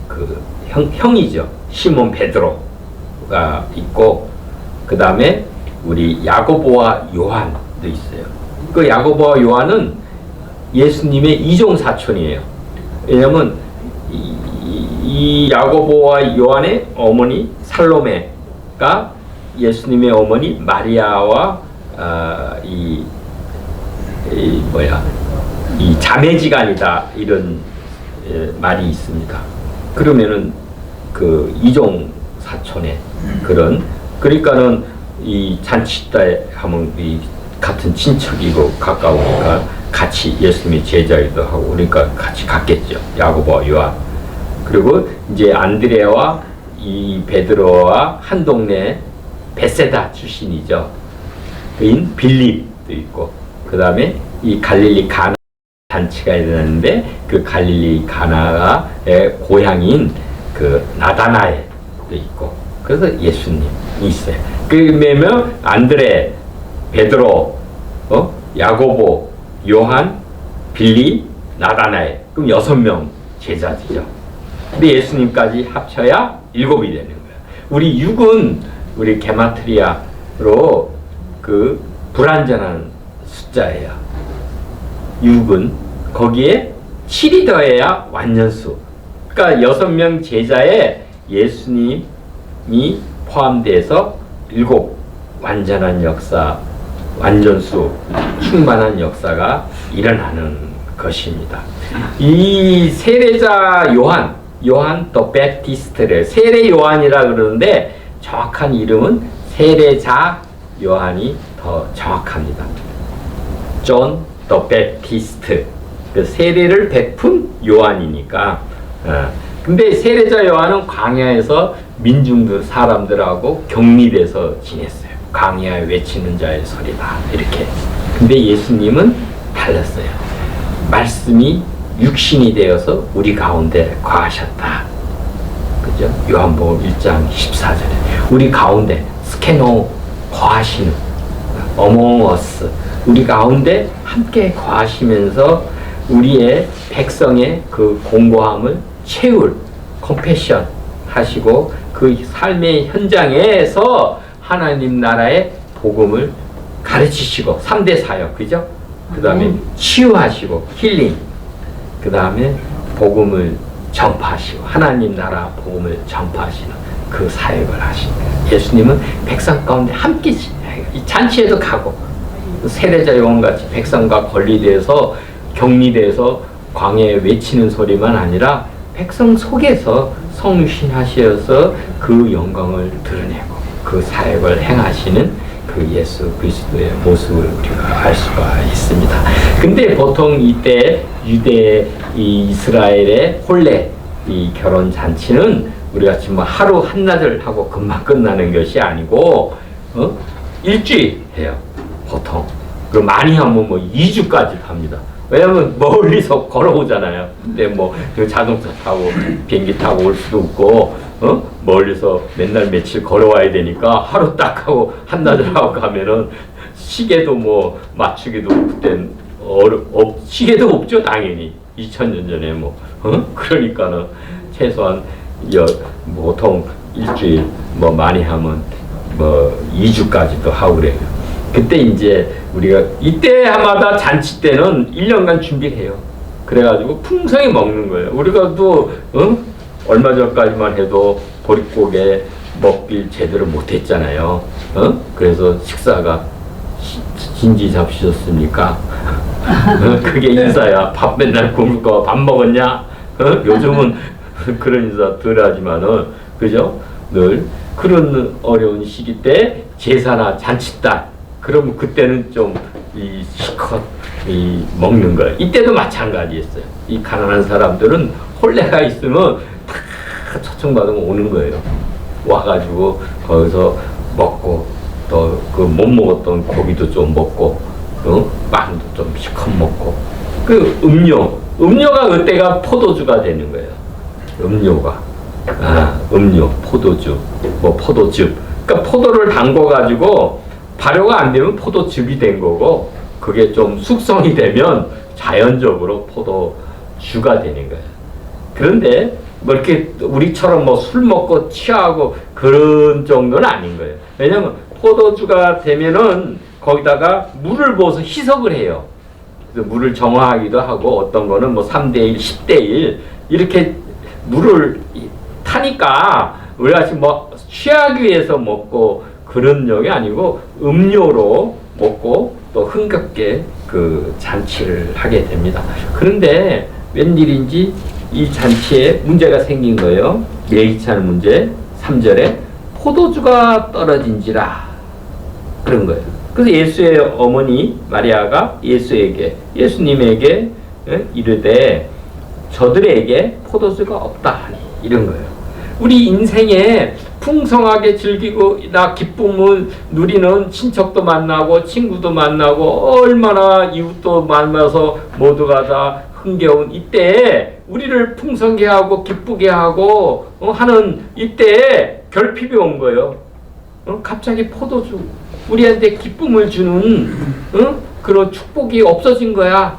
그 형이죠. 시몬 베드로가 있고, 그 다음에 우리 야고보와 요한도 있어요. 그 야고보와 요한은 예수님의 이종 사촌이에요. 왜냐면 이 야고보와 요한의 어머니 살로메가 예수님의 어머니 마리아와 이 자매지간이다 이런 말이 있습니다. 그러면은 그 이종 사촌의 그런, 그러니까는 이 잔치 때 하면 이 같은 친척이고 가까우니까 같이 예수님의 제자이기도 하고 그러니까 같이 갔겠죠. 야고보와 요한. 그리고 이제 안드레와 이 베드로와 한 동네 베세다 출신이죠. 그인 빌립도 있고, 그 다음에 이 갈릴리 가나 잔치가 일어났는데 그 갈릴리 가나의 고향인 그 나다나엘도 있고, 그래서 예수님이 있어요. 그러면 안드레, 베드로, 야고보, 요한, 빌리, 나다나엘, 그럼 6명 제자들이죠. 근데 예수님까지 합쳐야 7이 되는 거예요. 우리 6은 우리 게마트리아로 그 불완전한 숫자예요. 6은 거기에 7이 더해야 완전수. 그러니까 6명 제자에 예수님이 포함돼서 7 완전한 역사, 완전수, 충만한 역사가 일어나는 것입니다. 이 세례자 요한 더 베티스트를 세례 요한이라 그러는데 정확한 이름은 세례자 요한이 더 정확합니다. 존 더 베티스트, 그 세례를 베푼 요한이니까. 근데 세례자 요한은 광야에서 민중들 사람들하고 격리돼서 지냈어요. 광야에 외치는 자의 소리다 이렇게. 근데 예수님은 달랐어요. 말씀이 육신이 되어서 우리 가운데 거하셨다. 그죠? 요한복음 1장 14절에 우리 가운데 스케노 거하시는 among us, 우리 가운데 함께 거하시면서 우리의 백성의 그 공고함을 채울 컴패션 하시고 그 삶의 현장에서 하나님 나라의 복음을 가르치시고 3대 사역, 그죠? 그 다음에 치유하시고 힐링, 그 다음에 복음을 전파하시고 하나님 나라 복음을 전파하시는 그 사역을 하십니다. 예수님은 백성 가운데 함께 이 잔치에도 가고 세례자 요한같이 백성과 권리돼서 격리돼서 광야에 외치는 소리만 아니라 백성 속에서 성신하셔서 그 영광을 드러내고 그 사역을 행하시는 그 예수 그리스도의 모습을 우리가 알 수가 있습니다. 근데 보통 이때 유대 이스라엘의 혼례 이 결혼 잔치는 우리 같이 뭐 하루 한나절 하고 금방 끝나는 것이 아니고 일주일 해요 보통. 그리고 많이 하면 뭐 2주까지 합니다. 왜냐면 멀리서 걸어오잖아요. 근데 뭐 자동차 타고 비행기 타고 올 수도 없고 멀리서 맨날 며칠 걸어와야 되니까 하루 딱 하고 한나절 하고 가면은 시계도 뭐 맞추기도 그땐 시계도 없죠 당연히 2000년 전에 뭐 그러니까는 최소한 보통 일주일 뭐 많이 하면 뭐 2주까지도 하고 그래요. 그때 이제 우리가 이때마다 잔치 때는 1년간 준비를 해요. 그래가지고 풍성히 먹는 거예요. 우리가 또 얼마 전까지만 해도 보릿고개 먹길 제대로 못했잖아요. 그래서 식사가 진지 잡수셨습니까? 그게 인사야. 밥 맨날 굶고 밥 먹었냐? 요즘은 그런 인사 덜 하지만은, 그죠? 늘 그런 어려운 시기 때 제사나 잔칫날, 그러면 그때는 좀 이 실컷 이 먹는 거예요. 이때도 마찬가지였어요. 이 가난한 사람들은 혼례가 있으면 다 초청받으면 오는 거예요. 와가지고 거기서 먹고 또 그 못 먹었던 고기도 좀 먹고 빵도 좀 실컷 먹고 그 음료가 그때가 포도주가 되는 거예요. 음료가 음료, 포도주, 뭐 포도즙. 그러니까 포도를 담궈 가지고 발효가 안 되면 포도즙이 된 거고, 그게 좀 숙성이 되면 자연적으로 포도주가 되는 거예요. 그런데 뭐 이렇게 우리처럼 뭐 술 먹고 취하고 그런 정도는 아닌 거예요. 왜냐면 포도주가 되면은 거기다가 물을 부어서 희석을 해요. 그래서 물을 정화하기도 하고, 어떤 거는 뭐 3대1, 10대1 이렇게 물을 타니까 우리가 지금 뭐 취하기 위해서 먹고 그런 용이 아니고 음료로 먹고 또 흥겹게 그 잔치를 하게 됩니다. 그런데 웬일인지 이 잔치에 문제가 생긴 거예요. 예의치 않은 문제. 3절에 포도주가 떨어진지라 그런 거예요. 그래서 예수의 어머니 마리아가 예수님에게 이르되 저들에게 포도주가 없다 하니, 이런 거예요. 우리 인생에 풍성하게 즐기고 나 기쁨을 누리는 친척도 만나고 친구도 만나고 얼마나 이웃도 만나서 모두가 다 흥겨운 이때에 우리를 풍성하게 하고 기쁘게 하고 하는 이때에 결핍이 온 거예요. 갑자기 포도주, 우리한테 기쁨을 주는 그런 축복이 없어진 거야.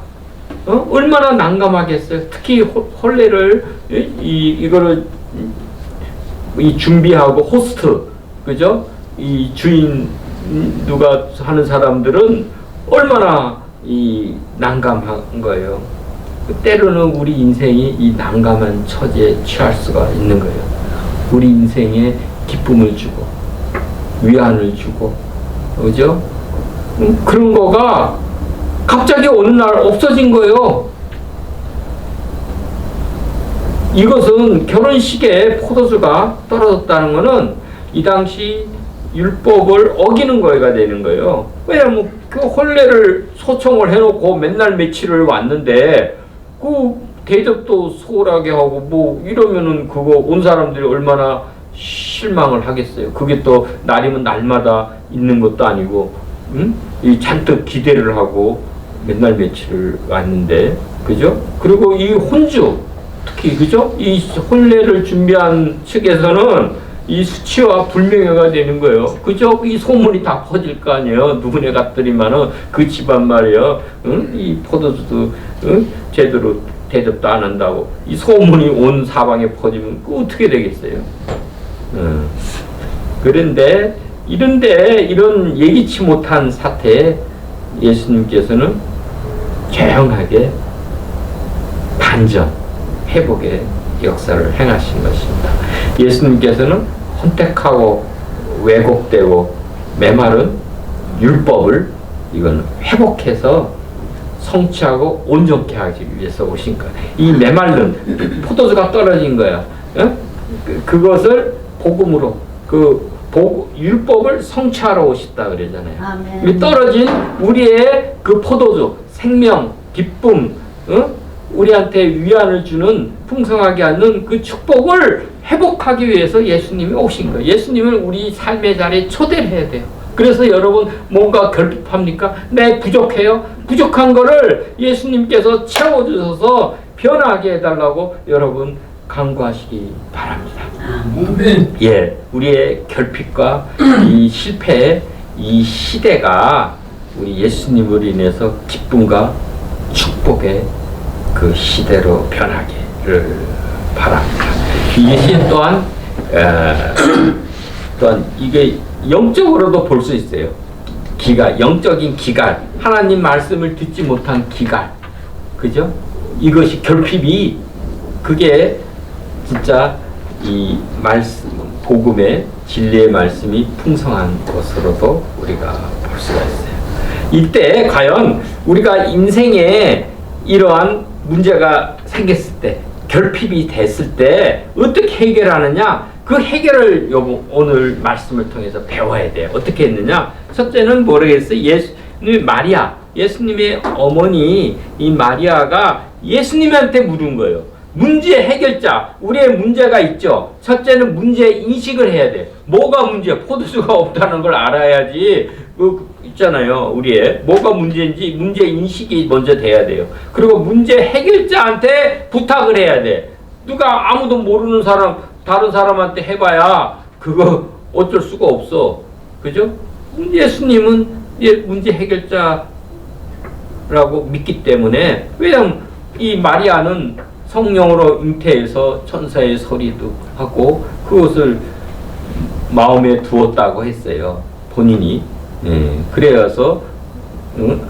얼마나 난감하겠어요. 특히 혼례를 이거를 준비하고 호스트, 그죠? 이 주인 누가 하는 사람들은 얼마나 이 난감한 거예요. 때로는 우리 인생이 이 난감한 처지에 취할 수가 있는 거예요. 우리 인생에 기쁨을 주고 위안을 주고, 그죠? 그런 거가 갑자기 어느 날 없어진 거예요. 이것은 결혼식에 포도주가 떨어졌다는 것은 이 당시 율법을 어기는 거가 되는 거예요. 왜냐면 그 혼례를 소청을 해놓고 맨날 며칠을 왔는데 그 대접도 소홀하게 하고 뭐 이러면은 그거 온 사람들이 얼마나 실망을 하겠어요. 그게 또 날이면 날마다 있는 것도 아니고, 이 잔뜩 기대를 하고 맨날 며칠을 왔는데, 그죠? 그리고 이 혼주, 특히, 그죠? 이 혼례를 준비한 측에서는 이 수치와 불명예가 되는 거예요. 그죠? 이 소문이 다 퍼질 거 아니에요. 누구네 갔더니만은 그 집안 말이에요. 이 포도주도 제대로 대접도 안 한다고. 이 소문이 온 사방에 퍼지면 그 어떻게 되겠어요? 그런데 이런 예기치 못한 사태에 예수님께서는 조용하게 반전, 회복의 역사를 행하신 것입니다. 예수님께서는 혼택하고 왜곡되고 메마른 율법을 이건 회복해서 성취하고 온전케 하기 위해서 오신 거예요. 이 메마른 포도주가 떨어진 거야. 그것을 복음으로 율법을 성취하러 오셨다 그러잖아요. 아멘. 떨어진 우리의 그 포도주, 생명, 기쁨, 우리한테 위안을 주는 풍성하게 하는 그 축복을 회복하기 위해서 예수님이 오신 거예요. 예수님을 우리 삶의 자리에 초대를 해야 돼요. 그래서 여러분 뭔가 결핍합니까? 네, 부족해요. 부족한 거를 예수님께서 채워주셔서 변하게 해달라고 여러분 간구하시기 바랍니다. 아멘. 예, 우리의 결핍과 이 실패의 이 시대가 우리 예수님으로 인해서 기쁨과 축복의 그 시대로 변하기를 바랍니다. 이것이 또한 이게 영적으로도 볼 수 있어요. 영적인 기갈, 하나님 말씀을 듣지 못한 기갈, 그죠? 이것이 결핍이 그게 진짜 이 말씀 복음의 진리의 말씀이 풍성한 것으로도 우리가 볼 수가 있어요. 이때 과연 우리가 인생에 이러한 문제가 생겼을 때 결핍이 됐을 때 어떻게 해결하느냐 그 해결을 오늘 말씀을 통해서 배워야 돼요. 어떻게 했느냐 첫째는 뭐라겠어요? 예수님 마리아 예수님의 어머니 이 마리아가 예수님한테 물은 거예요. 문제 해결자 우리의 문제가 있죠. 첫째는 문제 인식을 해야 돼. 뭐가 문제야? 포도주가 없다는 걸 알아야지. 있잖아요. 우리의 뭐가 문제인지 문제 인식이 먼저 돼야 돼요. 그리고 문제 해결자한테 부탁을 해야 돼. 누가 아무도 모르는 사람 다른 사람한테 해봐야 그거 어쩔 수가 없어. 그죠? 예수님은 문제 해결자라고 믿기 때문에 왜냐면 이 마리아는 성령으로 잉태해서 천사의 소리도 하고 그것을 마음에 두었다고 했어요. 본인이. 그래서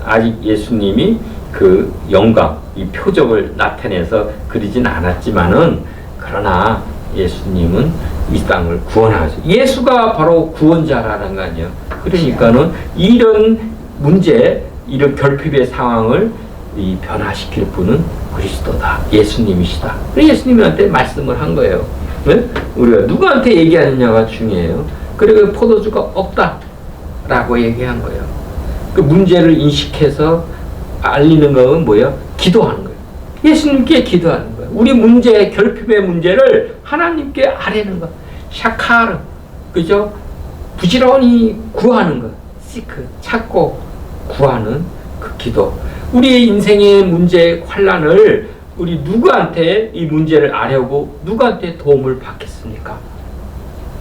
아직 예수님이 그 영광, 이 표적을 나타내서 그리진 않았지만은 그러나 예수님은 이 땅을 구원하셨어요. 예수가 바로 구원자라는 거 아니에요. 그러니까는 이런 문제, 이런 결핍의 상황을 이 변화시킬 분은 그리스도다. 예수님이시다. 예수님한테 말씀을 한 거예요. 네? 우리가 누구한테 얘기하느냐가 중요해요. 그리고 포도주가 없다. 라고 얘기한 거예요. 그 문제를 인식해서 알리는 건 뭐예요? 기도하는 거예요. 예수님께 기도하는 거예요. 우리 문제, 결핍의 문제를 하나님께 아뢰는 거. 샤카르. 그죠? 부지런히 구하는 거. 시크. 찾고 구하는 그 기도. 우리의 인생의 문제, 환란을 우리 누구한테 이 문제를 아려고 누구한테 도움을 받겠습니까?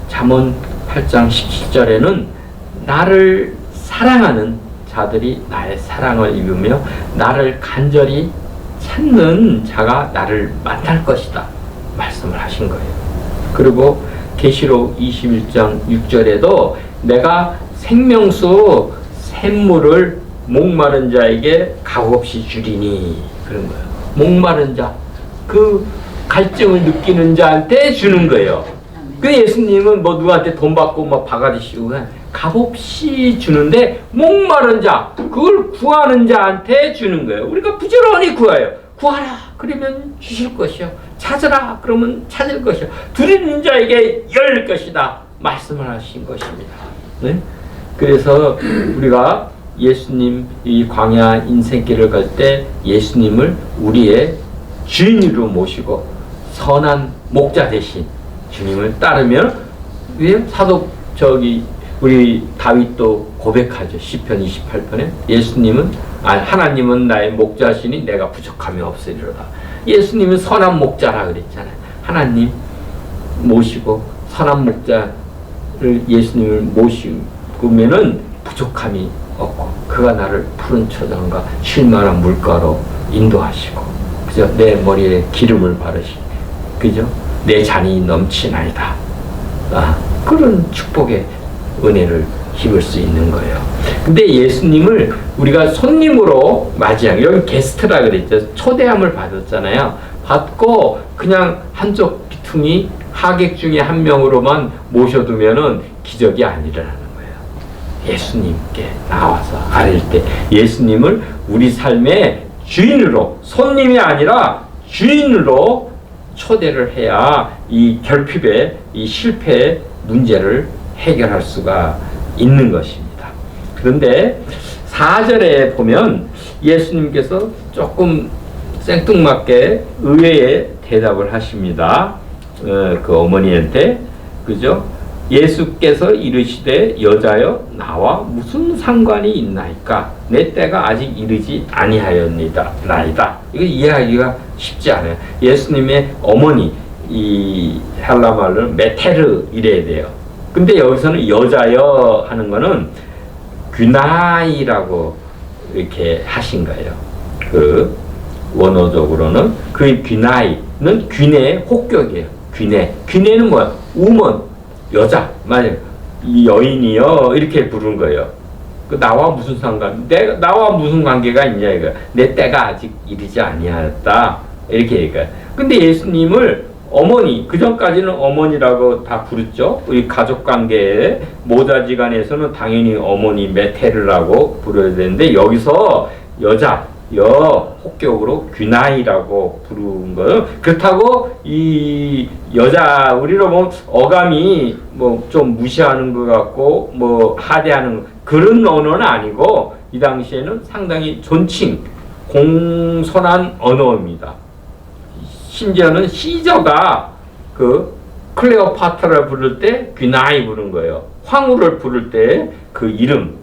잠언 8장 17절에는 나를 사랑하는 자들이 나의 사랑을 입으며 나를 간절히 찾는 자가 나를 만날 것이다 말씀을 하신 거예요. 그리고 계시록 21장 6절에도 내가 생명수 샘물을 목마른 자에게 값없이 주리니 그런 거예요. 목마른 자, 그 갈증을 느끼는 자한테 주는 거예요. 그 예수님은 뭐 누구한테 돈 받고 막 바가지 씌우고 값없이 주는데 목마른 자, 그걸 구하는 자한테 주는 거예요. 우리가 부지런히 구해요. 구하라 그러면 주실 것이요. 찾으라 그러면 찾을 것이요. 두드리는 자에게 열릴 것이다 말씀을 하신 것입니다. 네? 그래서 우리가 예수님 이 광야 인생길을 갈 때 예수님을 우리의 주인으로 모시고 선한 목자 대신 주님을 따르면 왜 사도 우리 다윗도 고백하죠. 시편 28편에 예수님은 하나님은 나의 목자시니 내가 부족함이 없으리로다. 예수님은 선한 목자라 그랬잖아요. 하나님 모시고 선한 목자를 예수님을 모시면은 부족함이 없고 그가 나를 푸른 초장과 쉴만한 물가로 인도하시고 그죠? 내 머리에 기름을 바르시고 그죠? 내 잔이 넘치나이다. 그런 축복의 은혜를 입을 수 있는 거예요. 근데 예수님을 우리가 손님으로 맞이하고 여기 게스트라 그랬죠. 초대함을 받았잖아요. 받고 그냥 한쪽 귀퉁이 하객 중에 한 명으로만 모셔두면은 기적이 안 일어나는 거예요. 예수님께 나와서 아릴 때 예수님을 우리 삶의 주인으로 손님이 아니라 주인으로 초대를 해야 이 결핍의 이 실패의 문제를 해결할 수가 있는 것입니다. 그런데 4절에 보면 예수님께서 조금 생뚱맞게 의외의 대답을 하십니다. 그 어머니한테 그죠? 예수께서 이르시되 여자여 나와 무슨 상관이 있나이까 내 때가 아직 이르지 아니하였나이다. 이거 이해하기가 쉽지 않아요. 예수님의 어머니 이 헬라 말로 메테르 이래야 돼요. 근데 여기서는 여자여 하는 거는 귀나이라고 이렇게 하신 거예요. 그 원어적으로는 그 귀나이는 귀내의 혹격이에요. 귀내는 뭐야? 우먼 여자 맞아요. 이 여인이요 이렇게 부른 거예요. 그 나와 무슨 상관? 나와 무슨 관계가 있냐 이거. 내 때가 아직 이르지 아니하였다 이렇게 얘기해. 근데 예수님을 어머니, 그 전까지는 어머니라고 다 부르죠. 우리 가족 관계에 모자지간에서는 당연히 어머니 메테르라고 부르야 되는데 여기서 여자, 혹격으로 귀나이라고 부른 거예요. 그렇다고 이 여자, 우리로 보면 어감이 뭐 좀 무시하는 것 같고 뭐 하대하는 그런 언어는 아니고 이 당시에는 상당히 존칭, 공손한 언어입니다. 심지어는 시저가 그 클레오파트라를 부를 때 귀나이 부른 거예요. 황후를 부를 때 그 이름,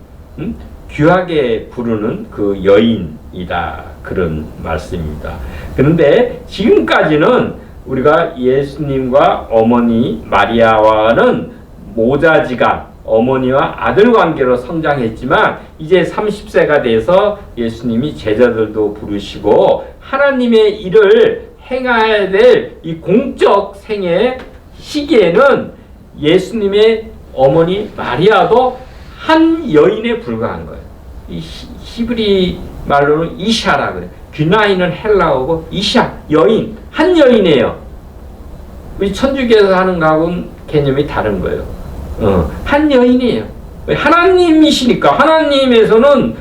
귀하게 부르는 그 여인이다. 그런 말씀입니다. 그런데 지금까지는 우리가 예수님과 어머니 마리아와는 모자지간, 어머니와 아들 관계로 성장했지만 이제 30세가 돼서 예수님이 제자들도 부르시고 하나님의 일을 행해야 될 이 공적 생애 시기에는 예수님의 어머니 마리아도 한 여인에 불과한 거예요. 이 히브리 말로는 이샤라 그래. 귀나이는 헬라어고 이샤, 여인, 한 여인이에요. 우리 천주교에서 하는 거하고는 개념이 다른 거예요. 한 여인이에요. 하나님이시니까 하나님에서는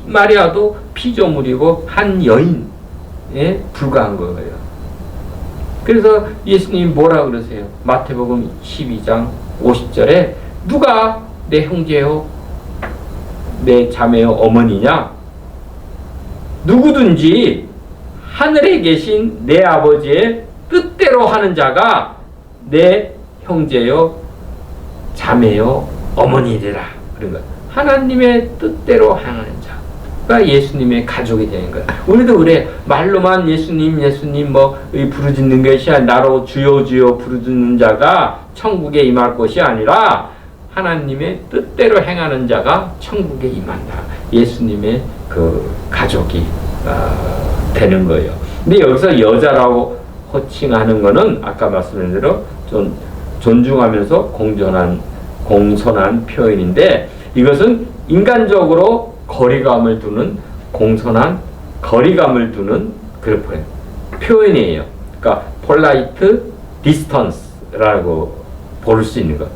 마리아도 피조물이고 한 여인에 불과한 거예요. 그래서 예수님이 뭐라 그러세요? 마태복음 12장 50절에 누가 내 형제요, 내 자매요, 어머니냐? 누구든지 하늘에 계신 내 아버지의 뜻대로 하는 자가 내 형제요, 자매요, 어머니되라. 그런 거. 하나님의 뜻대로 하는 자가 예수님의 가족이 되는 거야. 우리도 그래. 말로만 예수님, 예수님 뭐 부르짖는 것이 나로 주여 주여 부르짖는 자가 천국에 임할 것이 아니라 하나님의 뜻대로 행하는 자가 천국에 임한다. 예수님의 그 가족이 되는 거예요. 근데 여기서 여자라고 호칭하는 거는 아까 말씀드린 대로 좀 존중하면서 공손한 표현인데 이것은 인간적으로 거리감을 두는 공손한 거리감을 두는 그런 표현이에요. 그러니까 polite distance라고 볼 수 있는 것.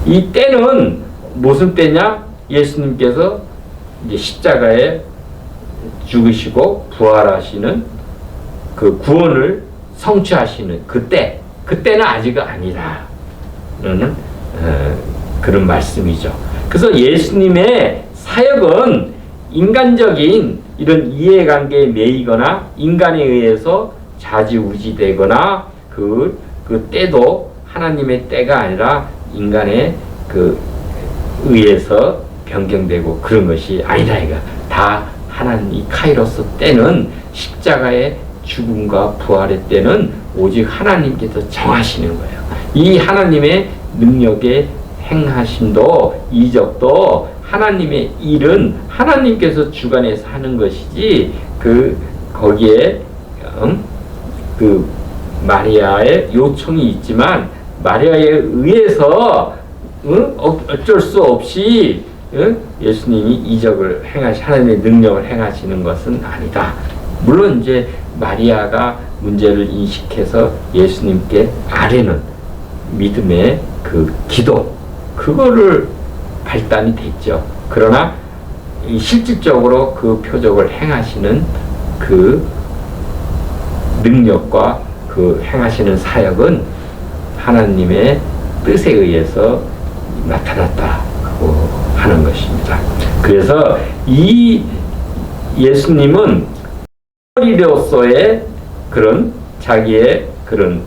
이 때는 무슨 때냐? 예수님께서 이제 십자가에 죽으시고 부활하시는 그 구원을 성취하시는 그때, 그때는 아직 아니다. 라는 그런 말씀이죠. 그래서 예수님의 사역은 인간적인 이런 이해관계에 매이거나 인간에 의해서 좌지우지되거나 그 때도 하나님의 때가 아니라 인간의 그 의해서 변경되고 그런 것이 아니다. 이거 다 하나님 이 카이로스 때는 십자가의 죽음과 부활의 때는 오직 하나님께서 정하시는 거예요. 이 하나님의 능력의 행하심도 이적도 하나님의 일은 하나님께서 주관해서 하는 것이지 거기에 그 마리아의 요청이 있지만 마리아에 의해서 어쩔 수 없이 예수님이 이적을 하나님의 능력을 행하시는 것은 아니다. 물론 이제 마리아가 문제를 인식해서 예수님께 아뢰는 믿음의 그 기도 그거를 발단이 됐죠. 그러나 실질적으로 그 표적을 행하시는 그 능력과 그 행하시는 사역은 하나님의 뜻에 의해서 나타났다고 하는 것입니다. 그래서 이 예수님은 어머니로서의 그런 자기의 그런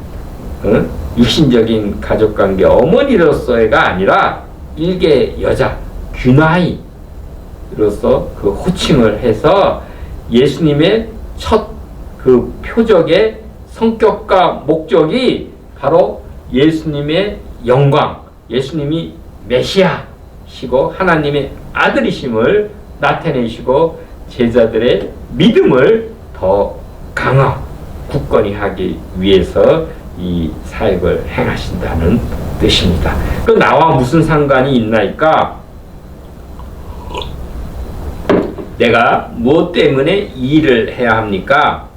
육신적인 가족관계 어머니로서가 아니라 일개 여자 귀나이로서 그 호칭을 해서 예수님의 첫 그 표적의 성격과 목적이 바로 예수님의 영광, 예수님이 메시아시고 하나님의 아들이심을 나타내시고 제자들의 믿음을 더 강화, 굳건히 하기 위해서 이 사역을 행하신다는 뜻입니다. 그 나와 무슨 상관이 있나이까? 내가 무엇 때문에 이 일을 해야 합니까?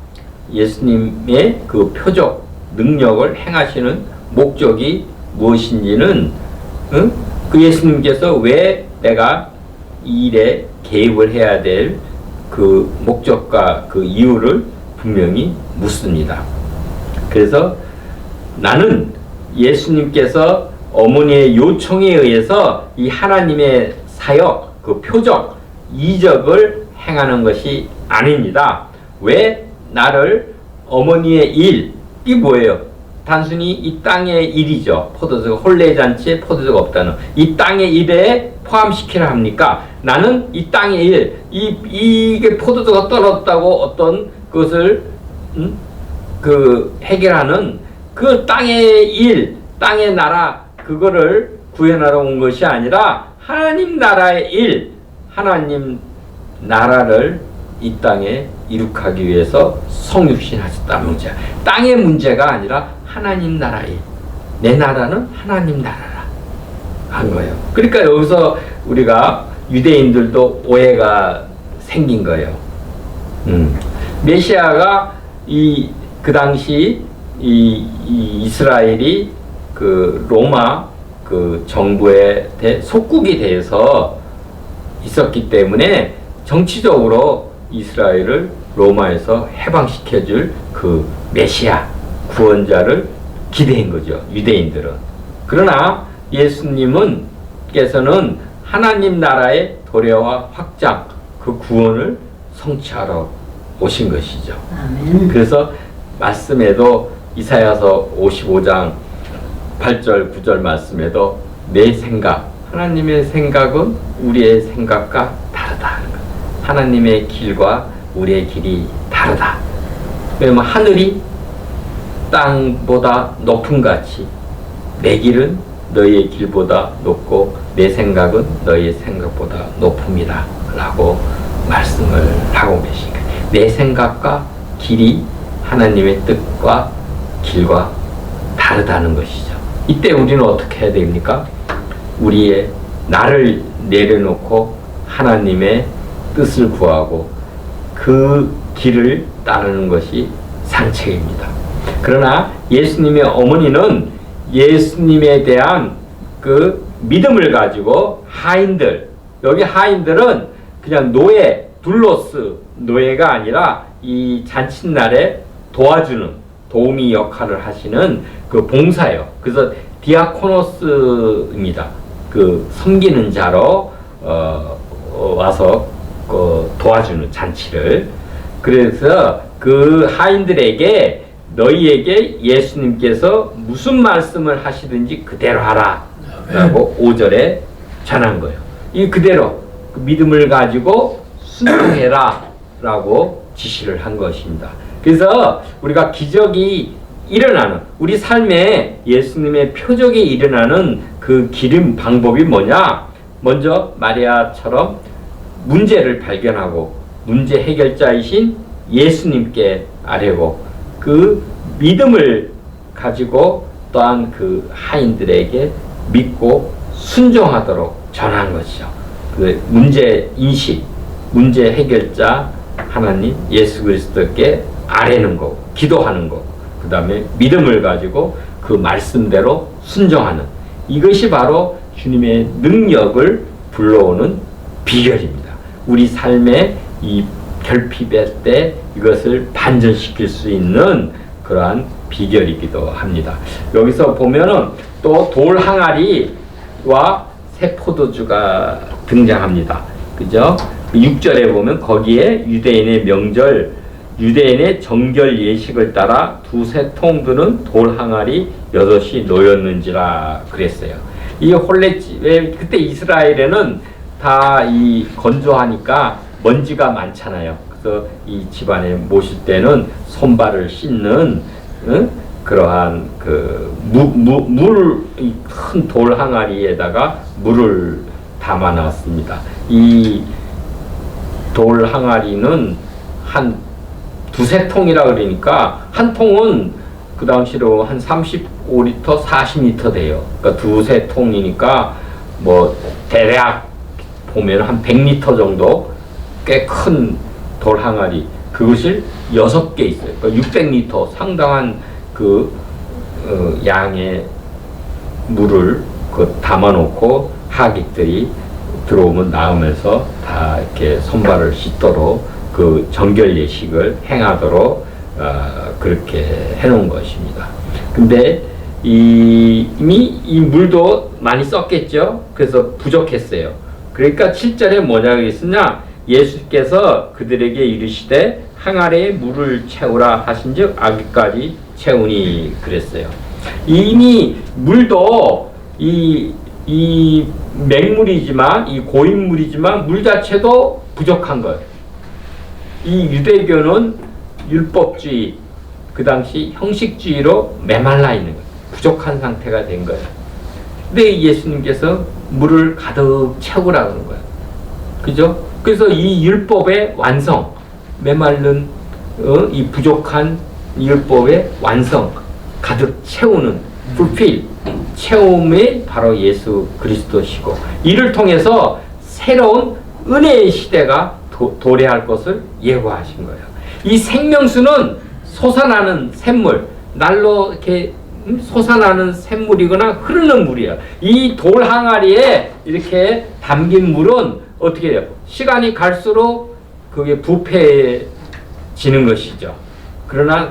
예수님의 그 표적, 능력을 행하시는 목적이 무엇인지는 그 예수님께서 왜 내가 이 일에 개입을 해야 될 그 목적과 그 이유를 분명히 묻습니다. 그래서 나는 예수님께서 어머니의 요청에 의해서 이 하나님의 사역, 그 표적, 이적을 행하는 것이 아닙니다. 왜 나를 어머니의 일, 이 뭐예요? 단순히 이 땅의 일이죠. 포도주가 혼례잔치에 포도주가 없다는 이 땅의 일에 포함시키려 합니까? 나는 이 땅의 일, 이게 포도주가 떨어졌다고 어떤 것을 그 해결하는 그 땅의 일, 땅의 나라, 그거를 구현하러 온 것이 아니라 하나님 나라의 일, 하나님 나라를 이 땅에 이룩하기 위해서 성육신하셨다는 문제. 땅의 문제가 아니라 하나님 나라의 일. 내 나라는 하나님 나라라 한 거예요. 그러니까 여기서 우리가 유대인들도 오해가 생긴 거예요. 메시아가 그 당시 이스라엘이 그 로마 그 정부의 속국이 돼서 있었기 때문에 정치적으로 이스라엘을 로마에서 해방시켜줄 그 메시아 구원자를 기대한 거죠. 유대인들은. 그러나 예수님께서는 하나님 나라의 도래와 확장, 그 구원을 성취하러 오신 것이죠.
아멘.
그래서 말씀에도 이사야서 55장 8절 9절 말씀에도 내 생각, 하나님의 생각은 우리의 생각과 다르다. 하나님의 길과 우리의 길이 다르다. 왜냐면 하늘이 땅보다 높은 같이 내 길은 너희의 길보다 높고 내 생각은 너희의 생각보다 높음이다 라고 말씀을 하고 계십니다. 내 생각과 길이 하나님의 뜻과 길과 다르다는 것이죠. 이때 우리는 어떻게 해야 됩니까? 우리의 나를 내려놓고 하나님의 뜻을 구하고 그 길을 따르는 것이 상책입니다. 그러나 예수님의 어머니는 예수님에 대한 그 믿음을 가지고 하인들, 여기 하인들은 그냥 노예, 둘로스 노예가 아니라 이 잔칫날에 도와주는 도우미 역할을 하시는 그 봉사예요. 그래서 디아코노스입니다. 그 섬기는 자로 와서 도와주는 잔치를. 그래서 그 하인들에게 너희에게 예수님께서 무슨 말씀을 하시든지 그대로 하라 라고 5절에 전한 거예요. 이 그대로 그 믿음을 가지고 순종해라 라고 지시를 한 것입니다. 그래서 우리가 기적이 일어나는 우리 삶에 예수님의 표적이 일어나는 그 기름 방법이 뭐냐? 먼저 마리아처럼 문제를 발견하고 문제 해결자이신 예수님께 아뢰고 그 믿음을 가지고 또한 그 하인들에게 믿고 순종하도록 전한 것이죠. 그 문제 인식, 문제 해결자 하나님 예수 그리스도께 아뢰는 거고 기도하는 거고 그 다음에 믿음을 가지고 그 말씀대로 순종하는 이것이 바로 주님의 능력을 불러오는 비결입니다. 우리 삶의 이 결핍의 때 이것을 반전시킬 수 있는 그러한 비결이기도 합니다. 여기서 보면은 또 돌 항아리와 새 포도주가 등장합니다. 그죠? 6절에 보면 거기에 유대인의 명절, 유대인의 정결 예식을 따라 두세 통 드는 돌 항아리 8이 놓였는지라 그랬어요. 이 혼례집에 그때 이스라엘에는 다 이 건조하니까 먼지가 많잖아요. 그래서 이 집안에 모실 때는 손발을 씻는 그러한 그 큰 돌 항아리에다가 물을 담아 놨습니다. 이 돌 항아리는 한 두세 통이라 그러니까 한 통은 그 당시로 한 35리터, 40리터 돼요. 그러니까 두세 통이니까 뭐 대략 보면 한 100리터 정도 꽤 큰 돌 항아리, 그것을 6개 있어요. 그러니까 600리터 상당한 그 양의 물을 담아놓고 하객들이 들어오면 나오면서 다 이렇게 손발을 씻도록 그 정결 예식을 행하도록 그렇게 해놓은 것입니다. 근데 이미 이 물도 많이 썼겠죠. 그래서 부족했어요. 그러니까 7절에 뭐냐고 했으냐, 예수께서 그들에게 이르시되 항아리에 물을 채우라 하신즉 아귀까지 채우니 그랬어요. 이미 물도 이 맹물이지만, 이 고인물이지만 물 자체도 부족한 거예요. 이 유대교는 율법주의, 그 당시 형식주의로 메말라 있는 거예요. 부족한 상태가 된 거예요. 근데 예수님께서 물을 가득 채우라 그러는 거예요. 그죠? 그래서 이 율법의 완성, 메말른 이 부족한 율법의 완성, 가득 채우는 fulfill, 채움이 바로 예수 그리스도시고, 이를 통해서 새로운 은혜의 시대가 도래할 것을 예고하신 거예요. 이 생명수는 솟아나는 샘물, 날로 이렇게 솟아나는 샘물이거나 흐르는 물이에요. 이 돌 항아리에 이렇게 담긴 물은 어떻게 돼요? 시간이 갈수록 그게 부패해지는 것이죠. 그러나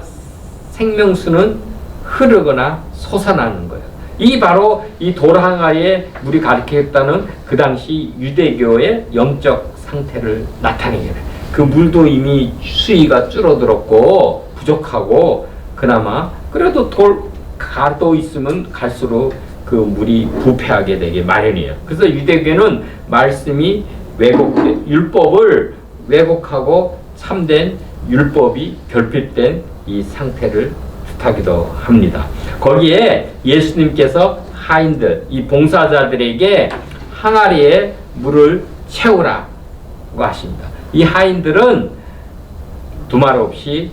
생명수는 흐르거나 솟아나는 거예요. 이 바로 이 돌 항아리에 물이 가득했다는 그 당시 유대교의 영적 상태를 나타내게 돼요. 그 물도 이미 수위가 줄어들었고 부족하고, 그나마 그래도 가도 있으면 갈수록 그 물이 부패하게 되게 마련이에요. 그래서 유대교는 말씀이 율법을 왜곡하고 참된 율법이 결핍된 이 상태를 뜻하기도 합니다. 거기에 예수님께서 하인들, 이 봉사자들에게 항아리에 물을 채우라고 하십니다. 이 하인들은 두말 없이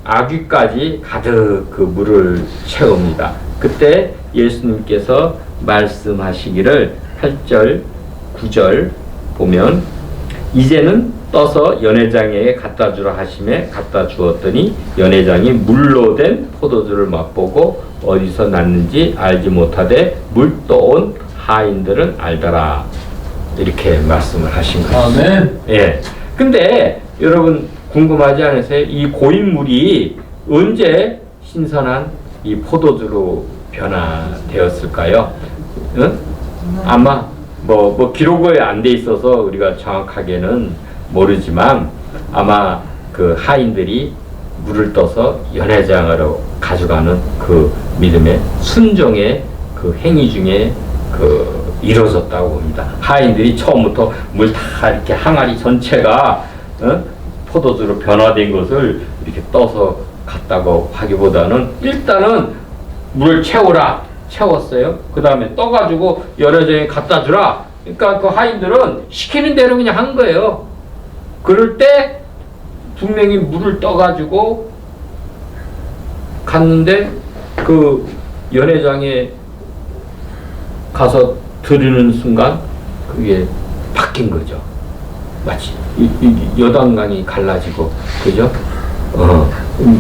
아귀까지 가득 그 물을 채웁니다. 그때 예수님께서 말씀하시기를 8절, 9절 보면 이제는 떠서 연회장에게 갖다 주라 하심에 갖다 주었더니 연회장이 물로 된 포도주를 맛보고 어디서 났는지 알지 못하되 물 떠온 하인들은 알더라. 이렇게 말씀을 하신 거예요.
아멘.
예. 근데 여러분 궁금하지 않으세요? 이 고인물이 언제 신선한 이 포도주로 변화되었을까요? 응? 아마 뭐 기록에 안 돼 있어서 우리가 정확하게는 모르지만 아마 그 하인들이 물을 떠서 연회장으로 가져가는 그 믿음의 순종의 그 행위 중에 이루어졌다고 봅니다. 하인들이 처음부터 물 다 이렇게 항아리 전체가 포도주로 변화된 것을 이렇게 떠서 갔다고 하기보다는 일단은 물을 채웠어요. 그 다음에 떠가지고 연회장에 갖다 주라. 그러니까 그 하인들은 시키는 대로 그냥 한 거예요. 그럴 때 분명히 물을 떠가지고 갔는데 그 연회장에 가서 들이는 순간 그게 바뀐 거죠. 마치 요단강이 갈라지고, 그죠?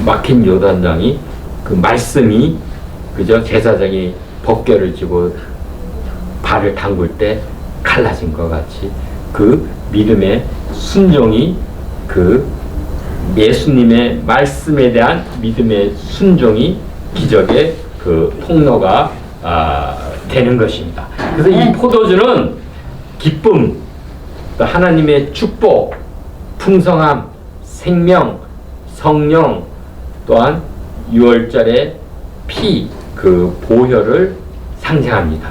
막힌 요단강이 그 말씀이, 그죠? 제사장이 법궤를 쥐고 발을 담글 때 갈라진 것 같이 그 믿음의 순종이, 그 예수님의 말씀에 대한 믿음의 순종이 기적의 그 통로가 되는 것입니다. 그래서 이 포도주는 기쁨, 또 하나님의 축복, 풍성함, 생명, 성령, 또한 6월절의 피, 그 보혈을 상징합니다.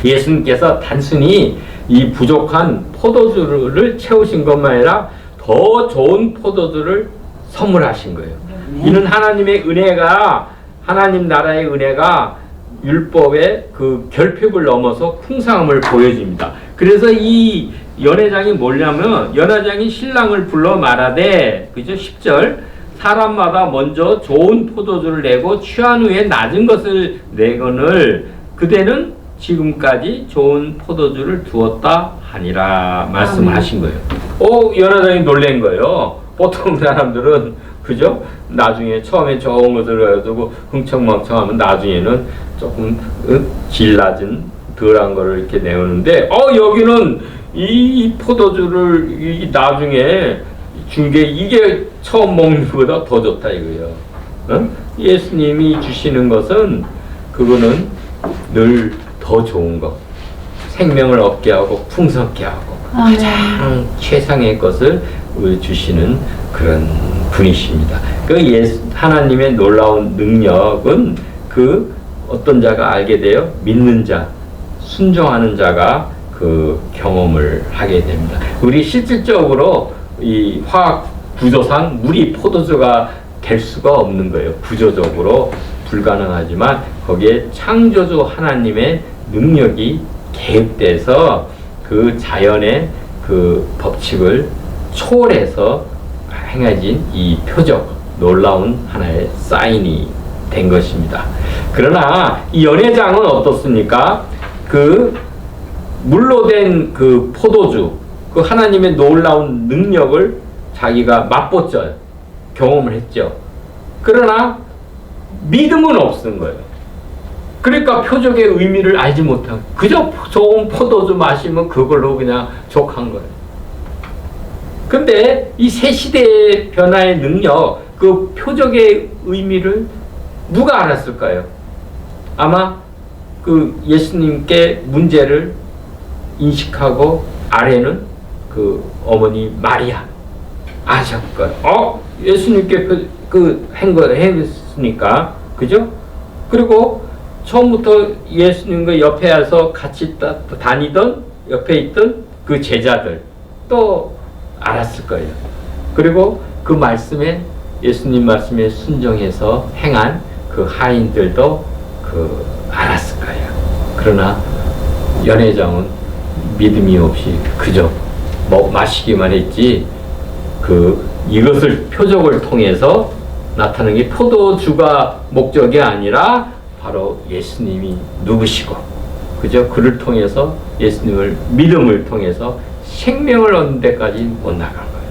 예수님께서 단순히 이 부족한 포도주를 채우신 것만 아니라 더 좋은 포도주를 선물하신 거예요. 이는 하나님의 은혜가, 하나님 나라의 은혜가 율법의 그 결핍을 넘어서 풍성함을 보여줍니다. 그래서 이 연회장이 뭐냐면, 연회장이 신랑을 불러 말하되, 그죠? 10절, 사람마다 먼저 좋은 포도주를 내고 취한 후에 낮은 것을 내거늘 그대는 지금까지 좋은 포도주를 두었다 하니라 말씀하신 거예요. 연하장이 놀란 거예요. 보통 사람들은 그죠? 나중에 처음에 좋은 것을 가지고 흥청망청하면 나중에는 조금 질 낮은 덜한 거를 이렇게 내오는데 여기는 이 포도주를 나중에 준 게 이게 처음 먹는 것보다 더 좋다 이거예요. 예수님이 주시는 것은 그거는 늘 더 좋은 것, 생명을 얻게 하고 풍성케 하고 가장 최상의 것을 주시는 그런 분이십니다. 하나님의 놀라운 능력은 그 어떤 자가 알게 돼요? 믿는 자, 순종하는 자가 그 경험을 하게 됩니다. 우리 실질적으로 이 화학 구조상 물이 포도주가 될 수가 없는 거예요. 구조적으로 불가능하지만 거기에 창조주 하나님의 능력이 개입돼서 그 자연의 그 법칙을 초월해서 행해진 이 표적, 놀라운 하나의 사인이 된 것입니다. 그러나 이 연회장은 어떻습니까? 그 물로 된 그 포도주, 그 하나님의 놀라운 능력을 자기가 맛보죠. 경험을 했죠. 그러나 믿음은 없은 거예요. 그러니까 표적의 의미를 알지 못하고 그저 좋은 포도주 마시면 그걸로 그냥 족한 거예요. 근데 이 새 시대의 변화의 능력, 그 표적의 의미를 누가 알았을까요? 아마 그 예수님께 문제를 인식하고 아래는 그 어머니 마리아 아셨거든요. 예수님께 그 행했으니까, 그죠? 그리고 처음부터 예수님과 옆에 와서 같이 다니던 옆에 있던 그 제자들 또 알았을 거예요. 그리고 그 말씀에 예수님 말씀에 순종해서 행한 그 하인들도 그 알았을 거예요. 그러나 연회장은 믿음이 없이 그저 마시기만 했지 이것을 표적을 통해서 나타나는 게 포도주가 목적이 아니라 바로 예수님이 누구시고, 그죠? 그를 통해서 예수님을 믿음을 통해서 생명을 얻는 데까지 못 나간 거예요.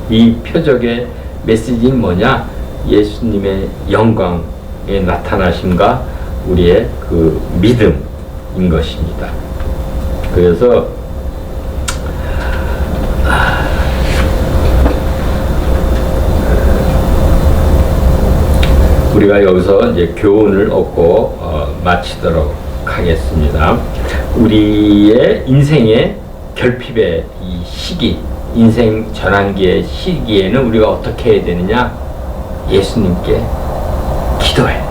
이 표적의 메시지는 뭐냐? 예수님의 영광의 나타나심과 우리의 그 믿음인 것입니다. 그래서 우리가 여기서 이제 교훈을 얻고 마치도록 하겠습니다. 우리의 인생의 결핍의 이 시기, 인생 전환기의 시기에는 우리가 어떻게 해야 되느냐? 예수님께 기도해.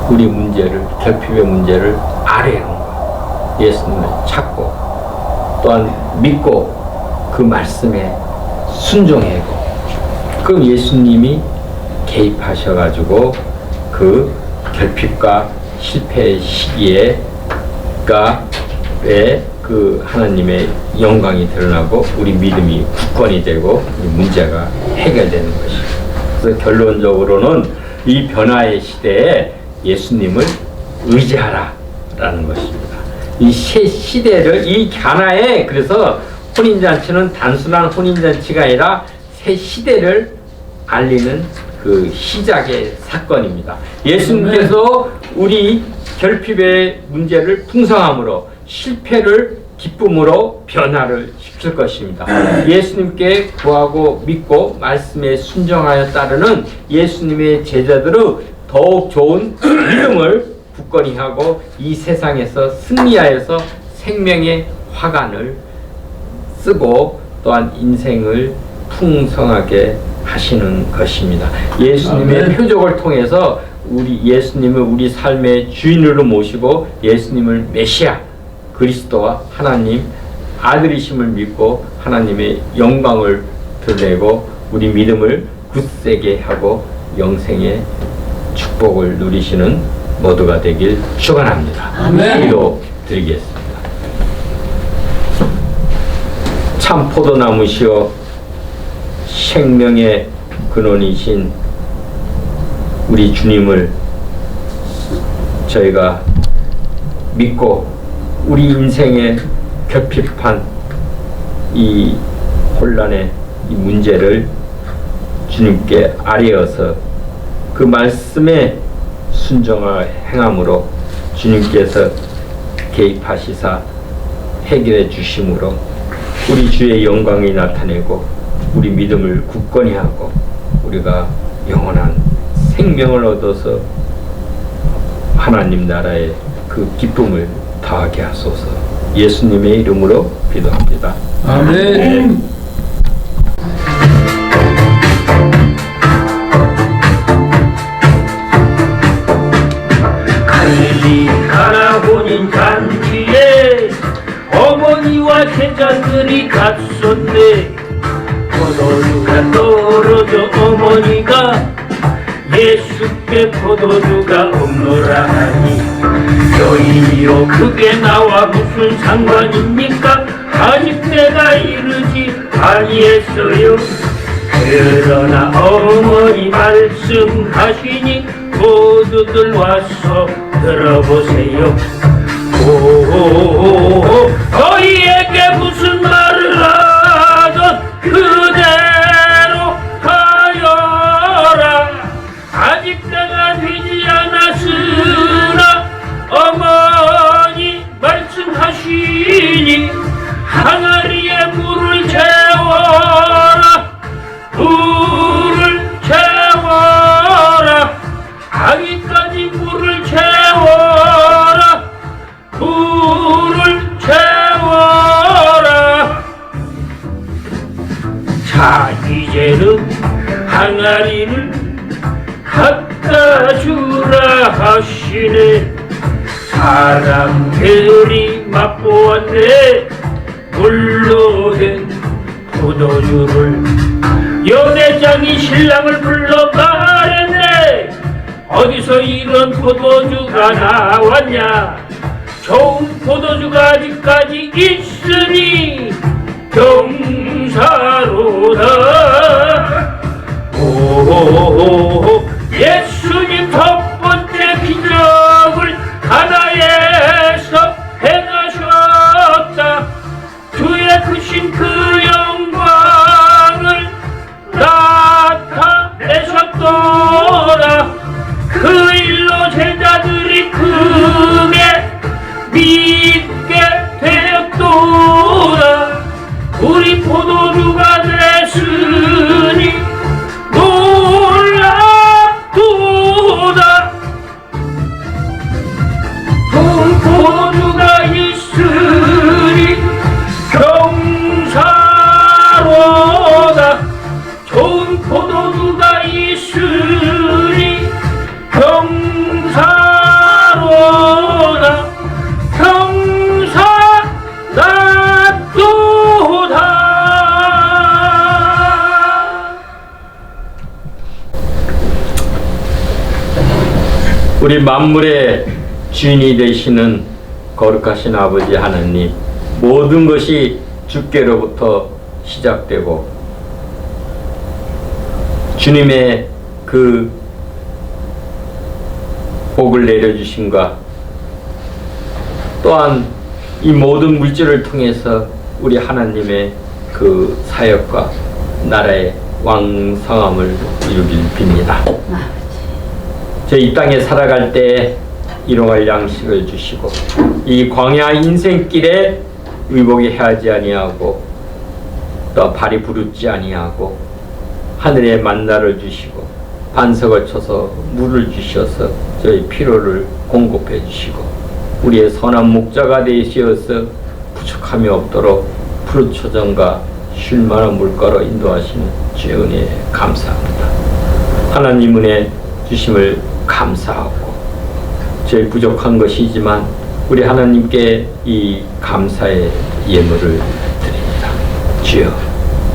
우리 문제를, 결핍의 문제를 아뢰는 거예요. 예수님을 찾고 또한 믿고 그 말씀에 순종하고, 그럼 예수님이 개입하셔가지고 그 결핍과 실패의 시기에 그 하나님의 영광이 드러나고 우리 믿음이 굳건히 되고 이 문제가 해결되는 것입니다. 그래서 결론적으로는 이 변화의 시대에 예수님을 의지하라라는 것입니다. 이 시대를, 이 가나에, 그래서 혼인잔치는 단순한 혼인잔치가 아니라 새 시대를 알리는 그 시작의 사건입니다. 예수님께서 우리 결핍의 문제를 풍성함으로, 실패를 기쁨으로 변화를 시킬 것입니다. 예수님께 구하고 믿고 말씀에 순종하여 따르는 예수님의 제자들은 더욱 좋은 믿음을 굳건히 하고 이 세상에서 승리하여서 생명의 화관을 쓰고 또한 인생을 풍성하게 하시는 것입니다. 예수님의 표적을 통해서 예수님을 우리 삶의 주인으로 모시고 예수님을 메시아, 그리스도와 하나님 아들이심을 믿고 하나님의 영광을 드러내고 우리 믿음을 굳세게 하고 영생의 축복을 누리시는 모두가 되길 축원합니다. 기도 드리겠습니다. 참 포도나무시오 생명의 근원이신 우리 주님을 저희가 믿고 우리 인생의 결핍한 이 혼란의 이 문제를 주님께 아뢰어서 그 말씀에 순종하여 행함으로 주님께서 개입하시사 해결해 주심으로 우리 주의 영광이 나타내고 우리 믿음을 굳건히 하고 우리가 영원한 생명을 얻어서 하나님 나라의 그 기쁨을 다하게 하소서. 예수님의 이름으로 기도합니다.
아멘.
갈릴리 가나보닌 잔치에 어머니와 제자들이 갔었네. 포도주가 떨어져 어머니가 예수께 포도주가 없노라 하니 여인이여 그게 나와 무슨 상관입니까? 아직 때가 이르지 아니했어요. 그러나 어머니 말씀하시니 모두들 와서 들어보세요. 오, 너희에게 무슨 말을 하든 그대로 하여라. 아직 때가 되지 않았으나 어머니 말씀하시니 항아리에 물을 채워라. 물을 채워라. 아기까지 물을 채워라. 물을 채워라. 자, 이제는 항아리를 갖다 주라 하시네. 사람들이 맛보았네. 물로 된 포도주를. 연회장이 신랑을 불러 말했네. 어디서 이런 포도주가 나왔냐? 좋은 포도주가 아직까지 있으니 경사로다. 오, 예수님 첫 번째 기적을 가나에서 행하셨다. 주의 크신 그 영광을 나타내셨도다. 그 일로 제자들이 크게 믿게 되었도다. 우리 포도주가 됐으니 놀랍도다. 좋은 포도주가 있으니 경사로다. 좋은 포도주가 있으니 경사로다. 경사롭도다.
우리 만물의 주인이 되시는 거룩하신 아버지 하나님, 모든 것이 주께로부터 시작되고 주님의 그 복을 내려주심과 또한 이 모든 물질을 통해서 우리 하나님의 그 사역과 나라의 왕성함을 이루길 빕니다. 저 이 땅에 살아갈 때 일용할 양식을 주시고 이 광야 인생길에 의복이 헤하지 아니하고 또 발이 부르지 아니하고 하늘의 만나를 주시고 반석을 쳐서 물을 주셔서 저희 필요를 공급해 주시고 우리의 선한 목자가 되시어서 부족함이 없도록 푸른 초정과 쉴만한 물가로 인도하시는 주의 은혜에 감사합니다. 하나님 은혜 주심을 감사하고 저희 부족한 것이지만 우리 하나님께 이 감사의 예물을 드립니다. 주여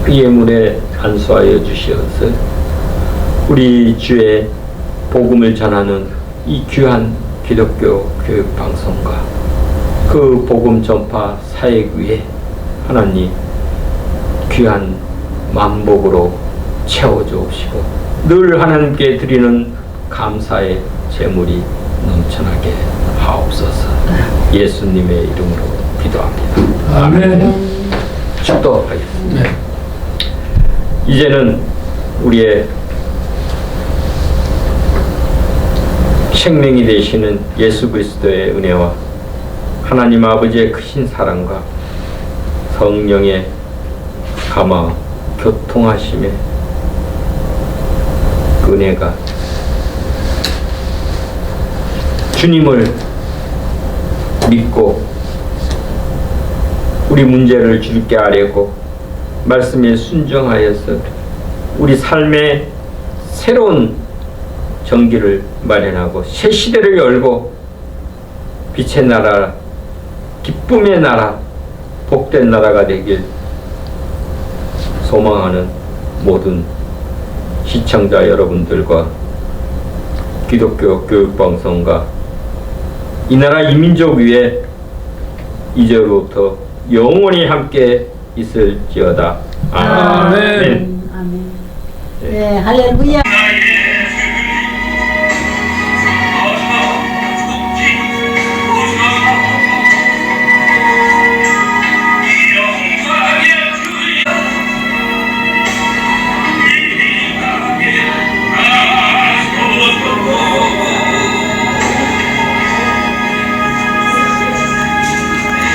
그 예물에 안수하여 주시어서 우리 주의 복음을 전하는 이 귀한 기독교 교육방송과 그 복음 전파 사역 위에 하나님 귀한 만복으로 채워주옵시고 늘 하나님께 드리는 감사의 제물이 넘쳐나게 하옵소서. 예수님의 이름으로 기도합니다.
아멘.
축도하겠습니다.
네.
이제는 우리의 생명이 되시는 예수 그리스도의 은혜와 하나님 아버지의 크신 사랑과 성령의 감화 교통하심의 은혜가 주님을 믿고 우리 문제를 주께 아뢰고 말씀에 순종하여서 우리 삶의 새로운 전기를 마련하고 새 시대를 열고 빛의 나라, 기쁨의 나라, 복된 나라가 되길 소망하는 모든 시청자 여러분들과 기독교 교육방송과 이 나라 이민족 위에 이제로부터 영원히 함께 있을지어다. 아멘.
아멘. 네, 할렐루야.